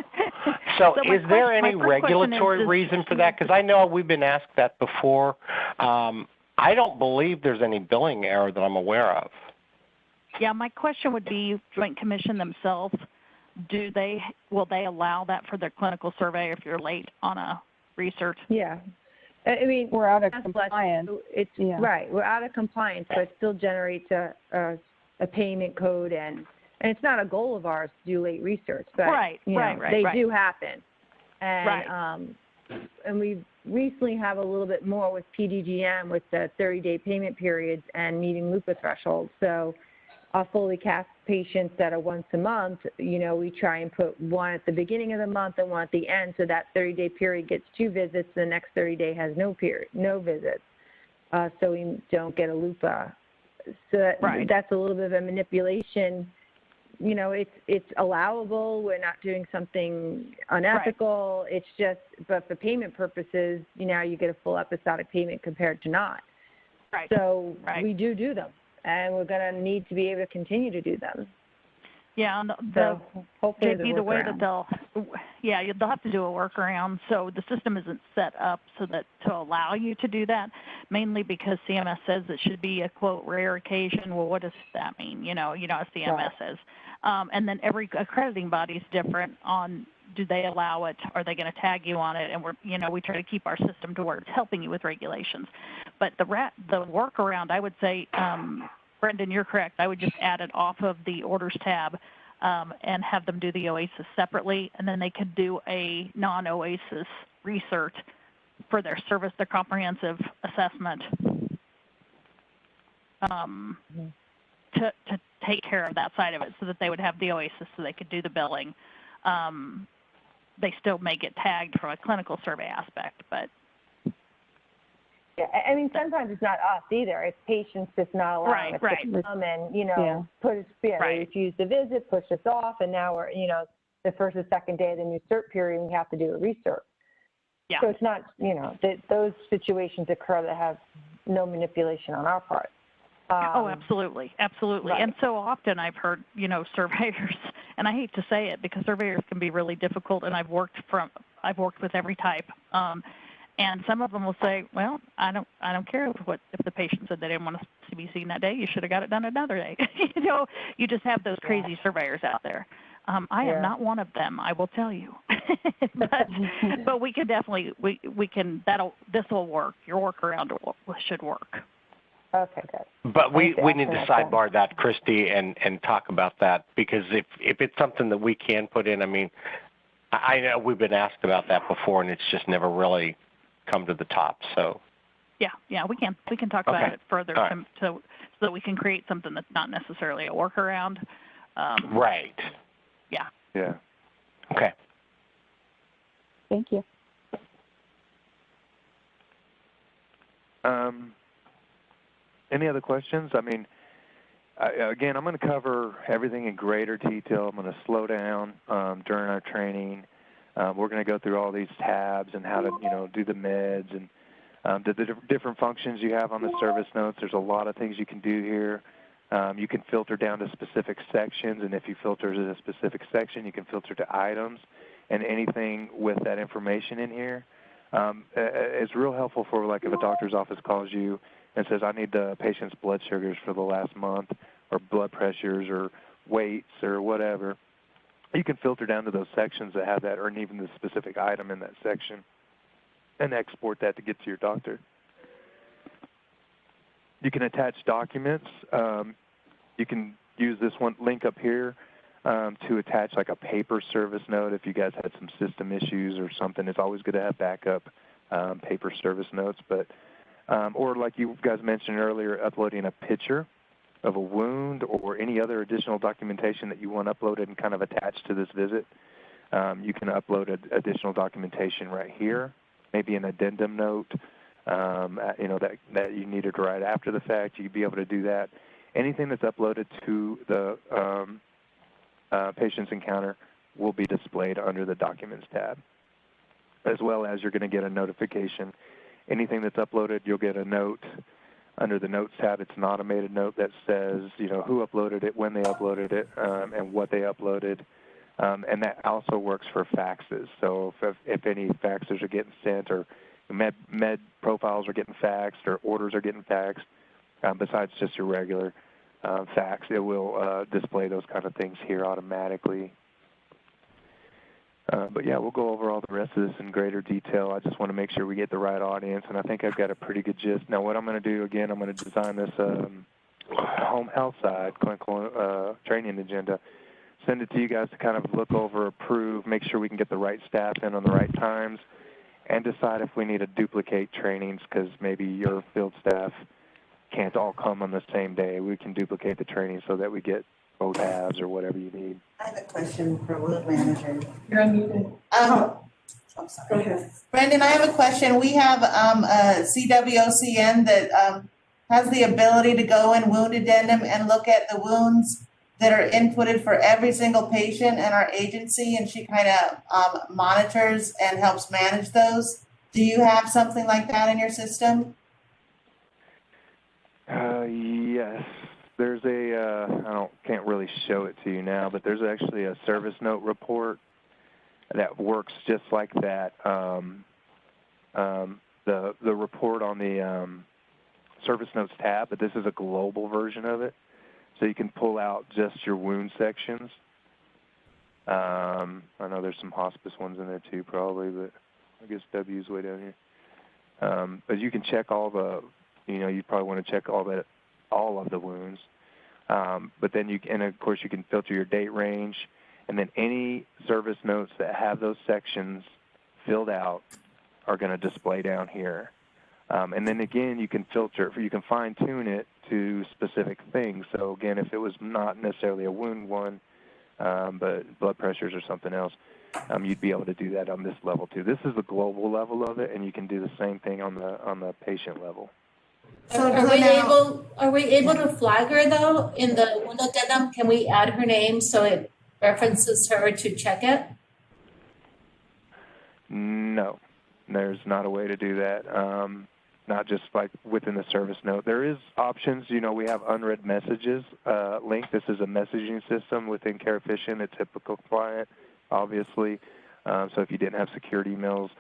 So is there any regulatory reason for that? Because I know we've been asked that before. I don't believe there's any billing error that I'm aware of. Yeah, my question would be, Joint Commission themselves, will they allow that for their clinical survey if you're late on a research? Yeah. I mean, we're out of compliance. Right. We're out of compliance, but it still generates a payment code, and it's not a goal of ours to do late research, but they do happen. And and we recently have a little bit more with PDGM with the 30-day payment periods and meeting LUPA thresholds. So our fully capped patients that are once a month, you know, we try and put one at the beginning of the month and one at the end, so that 30-day period gets 2 visits, the next 30-day has no visits, so we don't get a LUPA. So that's a little bit of a manipulation you know, it's allowable. We're not doing something unethical. Right. It's just, but for payment purposes, you know, you get a full episodic payment compared to not. Right. So we do them, and we're going to need to be able to continue to do them. Yeah, and so hopefully JP, the way that they'll have to do a workaround. So the system isn't set up so that to allow you to do that, mainly because CMS says it should be a quote rare occasion. Well, what does that mean? You know, CMS says, and then every accrediting body is different on do they allow it? Are they going to tag you on it? And we try to keep our system to where it's helping you with regulations. But the workaround, I would say. Brendan, you're correct. I would just add it off of the orders tab and have them do the OASIS separately, and then they could do a non-OASIS research for their comprehensive assessment to take care of that side of it so that they would have the OASIS so they could do the billing. They still may get tagged from a clinical survey aspect, but yeah, I mean, sometimes it's not us either. It's patients just not allowing us to come and, you know, they refuse the visit, push us off, and now we're, you know, the first or second day of the new cert period, we have to do a research. Yeah. So it's not, you know, those situations occur that have no manipulation on our part. Absolutely. Right. And so often I've heard, you know, surveyors, and I hate to say it because surveyors can be really difficult, and I've worked with every type. And some of them will say, well, I don't care if the patient said they didn't want to be seen that day. You should have got it done another day. You know, you just have those crazy surveyors out there. I am not one of them, I will tell you. but we can definitely this will work. Your workaround should work. Okay, good. But we need to sidebar that, Christy, and talk about that, because if it's something that we can put in, I mean, I know we've been asked about that before, and it's just never really come to the top. So yeah, we can talk about it further so that we can create something that's not necessarily a workaround. Right. Yeah. Okay. Thank you. Any other questions? I mean, again, I'm going to cover everything in greater detail. I'm going to slow down during our training. We're going to go through all these tabs and how to, you know, do the meds and the different functions you have on the service notes. There's a lot of things you can do here. You can filter down to specific sections, and if you filter to a specific section, you can filter to items and anything with that information in here. It's real helpful for, like, if a doctor's office calls you and says, I need the patient's blood sugars for the last month, or blood pressures, or weights, or whatever. You can filter down to those sections that have that, or even the specific item in that section, and export that to get to your doctor. You can attach documents. You can use this one link up here to attach like a paper service note if you guys had some system issues or something. It's always good to have backup paper service notes, but or like you guys mentioned earlier, uploading a picture of a wound or any other additional documentation that you want uploaded and kind of attached to this visit. You can upload additional documentation right here, maybe an addendum note, you know, that you needed to write after the fact. You'd be able to do that. Anything that's uploaded to the patient's encounter will be displayed under the Documents tab, as well as you're going to get a notification. Anything that's uploaded, you'll get a note under the Notes tab. It's an automated note that says, you know, who uploaded it, when they uploaded it, and what they uploaded. And that also works for faxes. So if any faxes are getting sent, or med profiles are getting faxed, or orders are getting faxed, besides just your regular fax, it will display those kind of things here automatically. But yeah, we'll go over all the rest of this in greater detail. I just want to make sure we get the right audience, and I think I've got a pretty good gist. Now, what I'm going to do, again, I'm going to design this home health side, clinical training agenda, send it to you guys to kind of look over, approve, make sure we can get the right staff in on the right times, and decide if we need to duplicate trainings because maybe your field staff can't all come on the same day. We can duplicate the training so that we get both halves or whatever you need. I have a question for Wound Manager. You're unmuted. I'm sorry. Go ahead. Brandon, I have a question. We have a CWOCN that has the ability to go in wound addendum and look at the wounds that are inputted for every single patient in our agency, and she kind of monitors and helps manage those. Do you have something like that in your system? Yes. There's can't really show it to you now, but there's actually a service note report that works just like that. The report on the service notes tab, but this is a global version of it. So you can pull out just your wound sections. I know there's some hospice ones in there too, probably, but I guess W's way down here. But you can check all the, you probably want to check all of the wounds. But then and of course you can filter your date range, and then any service notes that have those sections filled out are going to display down here. And then again, you can filter, you can fine tune it to specific things. So again, if it was not necessarily a wound one, but blood pressures or something else, you'd be able to do that on this level too. This is the global level of it, and you can do the same thing on the patient level. So are we able to flag her though in the wound addendum? Can we add her name so it references her to check it? No, there's not a way to do that. Not just like within the service note. There is options. We have unread messages link. This is a messaging system within CareEfficient. It's HIPAA compliant, obviously. So if you didn't have secured emails,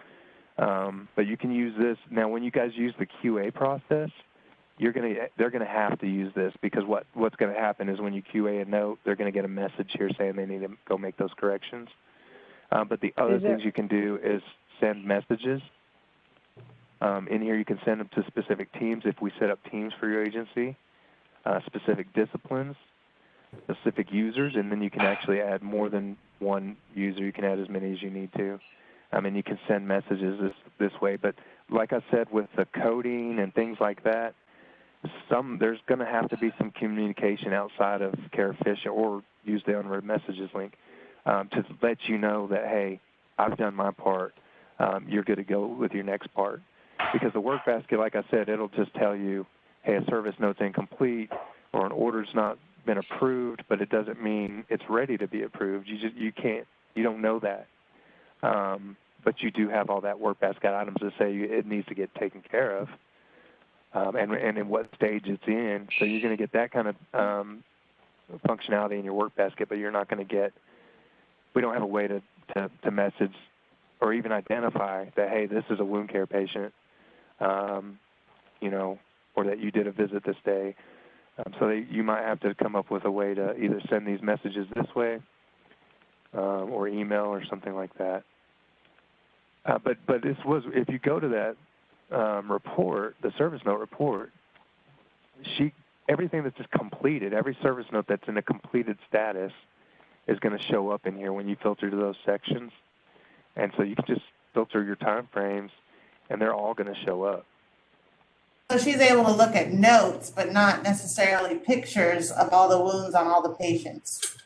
but you can use this. Now, when you guys use the QA process, they're gonna have to use this, because what's going to happen is when you QA a note, they're going to get a message here saying they need to go make those corrections. But the other things you can do is send messages. In here, you can send them to specific teams if we set up teams for your agency, specific disciplines, specific users, and then you can actually add more than one user. You can add as many as you need to. And you can send messages this way. But like I said, with the coding and things like that, there's going to have to be some communication outside of CareEfficient, or use the unread messages link to let you know that, hey, I've done my part. You're good to go with your next part. Because the work basket, like I said, it'll just tell you, hey, a service note's incomplete or an order's not been approved, but it doesn't mean it's ready to be approved. You don't know that. But you do have all that work basket items that say it needs to get taken care of, and in what stage it's in. So you're going to get that kind of functionality in your work basket, but you're not going to get, we don't have a way to message or even identify that, hey, this is a wound care patient, or that you did a visit this day. So you might have to come up with a way to either send these messages this way or email or something like that. But this was, if you go to that report, the service note report, everything that's just completed, every service note that's in a completed status is going to show up in here when you filter to those sections. And so you can just filter your time frames, and they're all going to show up. So she's able to look at notes, but not necessarily pictures of all the wounds on all the patients,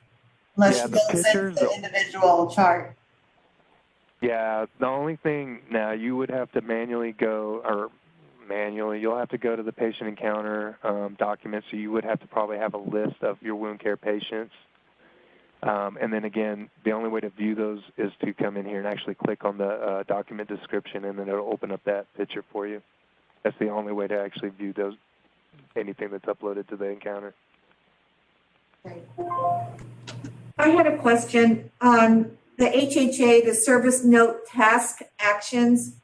unless she goes into the individual chart. Yeah, the only thing now, you would have to you'll have to go to the patient encounter document, so you would have to probably have a list of your wound care patients. And then again, the only way to view those is to come in here and actually click on the document description, and then it'll open up that picture for you. That's the only way to actually view anything that's uploaded to the encounter. I had a question on the HHA, the service note task actions,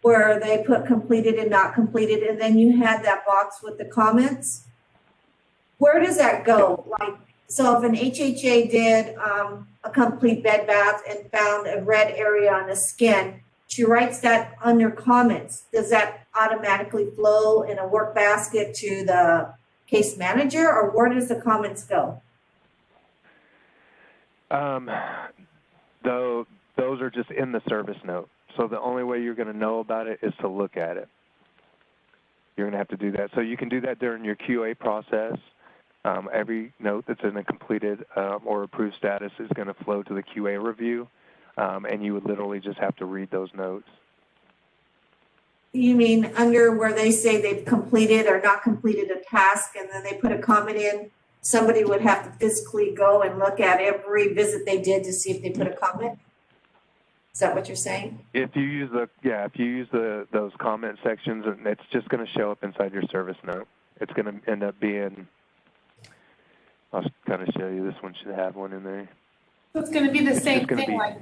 where they put completed and not completed, and then you had that box with the comments. Where does that go? So if an HHA did a complete bed bath and found a red area on the skin, she writes that under comments. Does that automatically flow in a work basket to the case manager, or where does the comments go? Those are just in the service note. So the only way you're going to know about it is to look at it. You're going to have to do that. So you can do that during your QA process. Every note that's in a completed or approved status is going to flow to the QA review, and you would literally just have to read those notes. You mean under where they say they've completed or not completed a task, and then they put a comment in somebody would have to physically go and look at every visit they did to see if they put a comment? Is that what you're saying? If you use those comment sections, and it's just going to show up inside your service note. It's going to end up being, I'll kind of show you, this one should have one in there. So it's going to be the same thing, like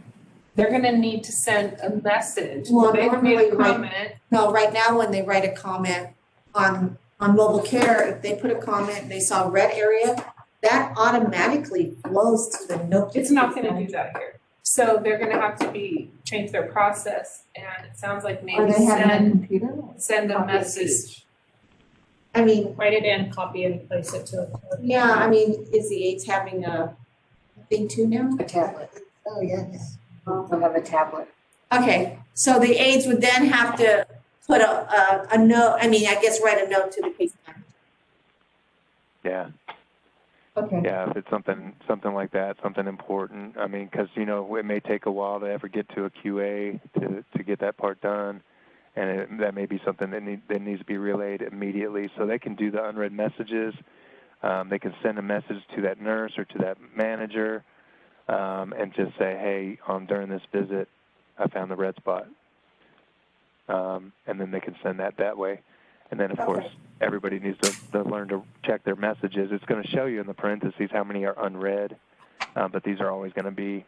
they're going to need to send a message. Well, they've made a comment. Right now when they write a comment on mobile care, if they put a comment, they saw red area, that automatically flows to the note. It's not going to do that here. So they're going to have to change their process, and it sounds like maybe send a message. I mean, write it in, copy it, and place it to it. Yeah, I mean, is the aides having a thing too now? A tablet. Oh, yes. They'll have a tablet. Okay, so the aides would then have to put a note, I guess write a note to the case manager. Yeah. Okay. Yeah, if it's something like that, something important. I mean, because, it may take a while to ever get to a QA to get that part done. And that may be something that needs to be relayed immediately. So they can do the unread messages. They can send a message to that nurse or to that manager and just say, hey, during this visit, I found the red spot. And then they can send that way. And then, of course, everybody needs to learn to check their messages. It's going to show you in the parentheses how many are unread, but these are always going to be,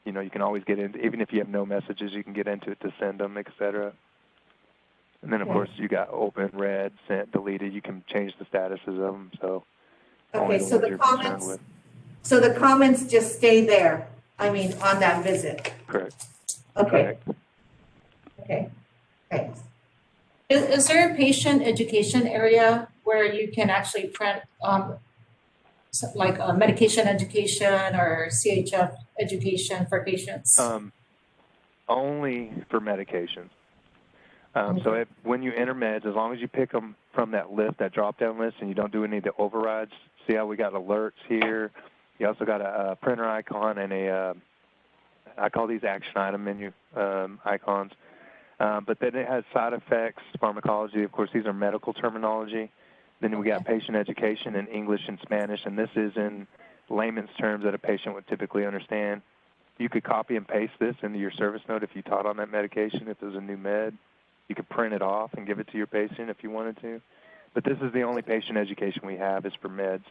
you can always get into, even if you have no messages, you can get into it to send them, et cetera. And then, of course, you got open, read, sent, deleted. You can change the statuses of them. So, okay, so the comments just stay there, on that visit. Correct. Okay. Correct. Okay, thanks. Is there a patient education area where you can actually print like medication education or CHF education for patients? Only for medications. So when you enter meds, as long as you pick them from that list, that drop-down list, and you don't do any of the overrides, see how we got alerts here? You also got a printer icon and I call these action item menu icons. But then it has side effects, pharmacology. Of course, these are medical terminology. Then we got patient education in English and Spanish, and this is in layman's terms that a patient would typically understand. You could copy and paste this into your service note if you taught on that medication, if it was a new med. You could print it off and give it to your patient if you wanted to. But this is the only patient education we have is for meds.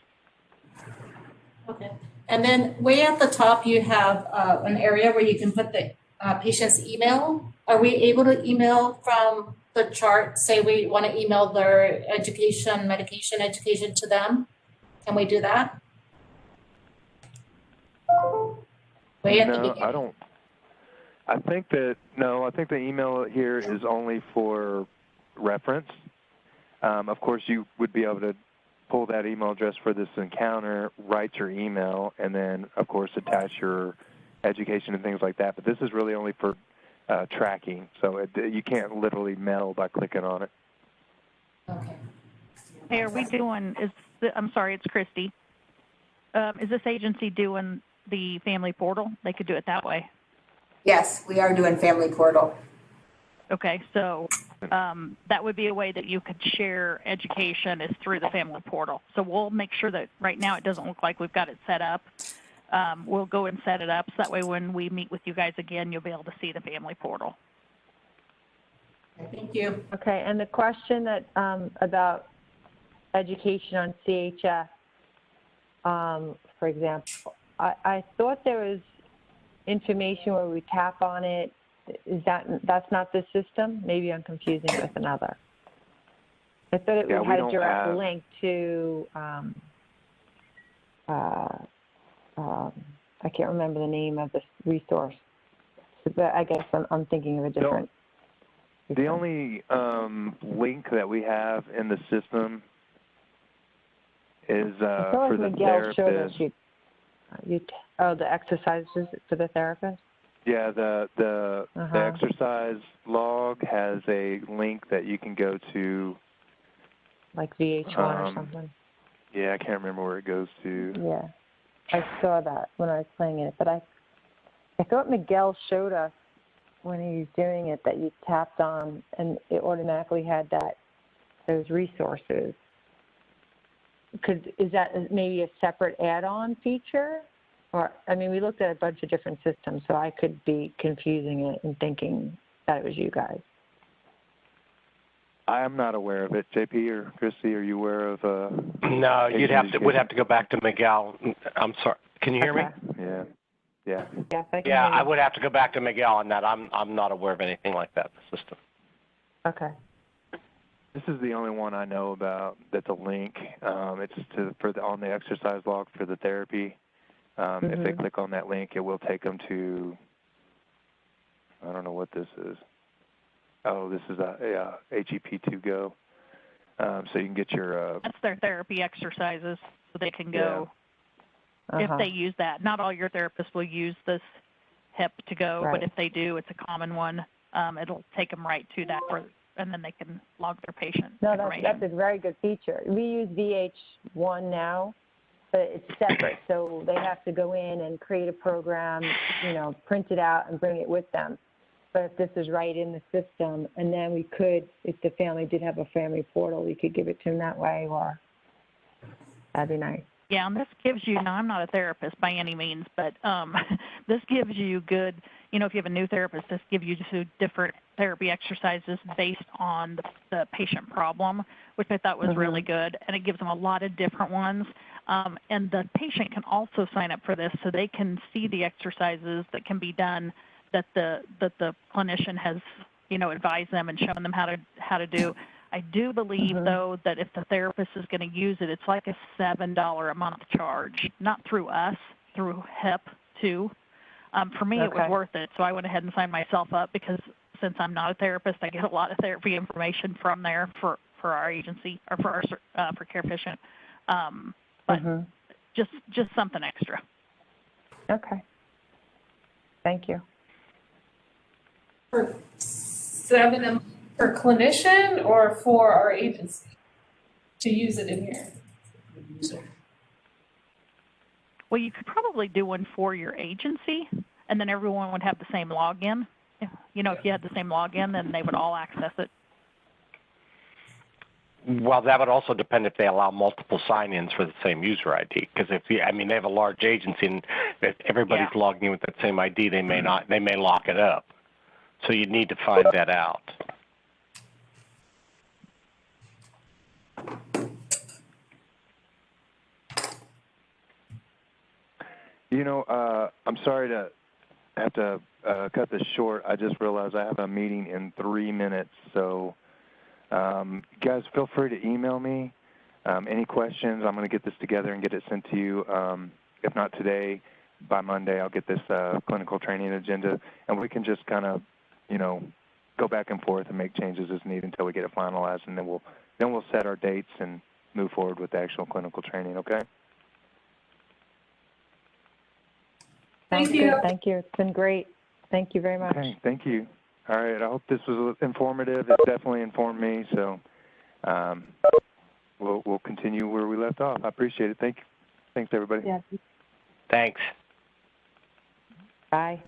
Okay. And then way at the top, you have an area where you can put the patient's email. Are we able to email from the chart, say we want to email their medication education to them? Can we do that? Way at the beginning. I don't. I think the email here is only for reference. Of course, you would be able to pull that email address for this encounter, write your email, and then, of course, attach your education and things like that. But this is really only for tracking, so you can't literally mail by clicking on it. Okay. Hey, are we doing, I'm sorry, it's Christy. Is this agency doing the family portal? They could do it that way. Yes, we are doing family portal. Okay, so that would be a way that you could share education is through the family portal. So we'll make sure that right now it doesn't look like we've got it set up. We'll go and set it up so that way when we meet with you guys again, you'll be able to see the family portal. Thank you. Okay, and the question that about education on CHF, for example, I thought there was information where we tap on it. That's not the system? Maybe I'm confusing it with another. I thought it had a direct link to I can't remember the name of this resource. So I guess I'm thinking of a different. The only link that we have in the system is for the therapist. The exercises for the therapist? Yeah, the exercise log has a link that you can go to. Like VH1 or something? Yeah, I can't remember where it goes to. Yeah, I saw that when I was playing it, but I thought Miguel showed us when he was doing it that you tapped on and it automatically had those resources. is that maybe a separate add-on feature? Or, I mean, we looked at a bunch of different systems, so I could be confusing it and thinking that it was you guys. I am not aware of it. JP or Christy, are you aware of? No, we'd have to go back to Miguel. I'm sorry. Can you hear me? Yeah. Yeah. Yes, I can Yeah, hear you. I would have to go back to Miguel on that. I'm not aware of anything like that in the system. Okay. This is the only one I know about that's a link. It's on the exercise log for the therapy. If they click on that link, it will take them to, I don't know what this is. Oh, this is a HEP2Go. So you can get your... That's their therapy exercises, so they can go, if they use that. Not all your therapists will use this HEP2Go, but if they do, it's a common one. It'll take them right to that, and then they can log their patient information. That's a very good feature. We use VH1 now, but it's separate. So they have to go in and create a program, print it out and bring it with them. But if this is right in the system, and then we could, if the family did have a family portal, we could give it to them that way, or that'd be nice. Yeah, and this gives you, now I'm not a therapist by any means, but this gives you good, if you have a new therapist, this gives you just different therapy exercises based on the patient problem, which I thought was really good, and it gives them a lot of different ones. And the patient can also sign up for this so they can see the exercises that can be done that the clinician has, advised them and shown them how to do. I do believe, though, that if the therapist is going to use it, it's like a $7 a month charge, not through us, through HEP too. For me, it was worth it, so I went ahead and signed myself up because since I'm not a therapist, I get a lot of therapy information from there for our agency or for Care Efficient. But just something extra. Okay. Thank you. For $7 a month for clinician or for our agency to use it in here? Well, you could probably do one for your agency, and then everyone would have the same login. If you had the same login, then they would all access it. Well, that would also depend if they allow multiple sign-ins for the same user ID. Because they have a large agency, and if everybody's logging in with that same ID, they may not. They may lock it up. So you need to find that out. I'm sorry to have to cut this short. I just realized I have a meeting in 3 minutes. So, guys, feel free to email me. Any questions, I'm going to get this together and get it sent to you. If not today, by Monday, I'll get this clinical training agenda, and we can just kind of, go back and forth and make changes as needed until we get it finalized, and then we'll set our dates and move forward with the actual clinical training, okay? Thank you. Thank you. It's been great. Thank you very much. Okay, thank you. All right, I hope this was informative. It definitely informed me, so we'll continue where we left off. I appreciate it. Thanks, everybody. Yeah. Thanks. Bye.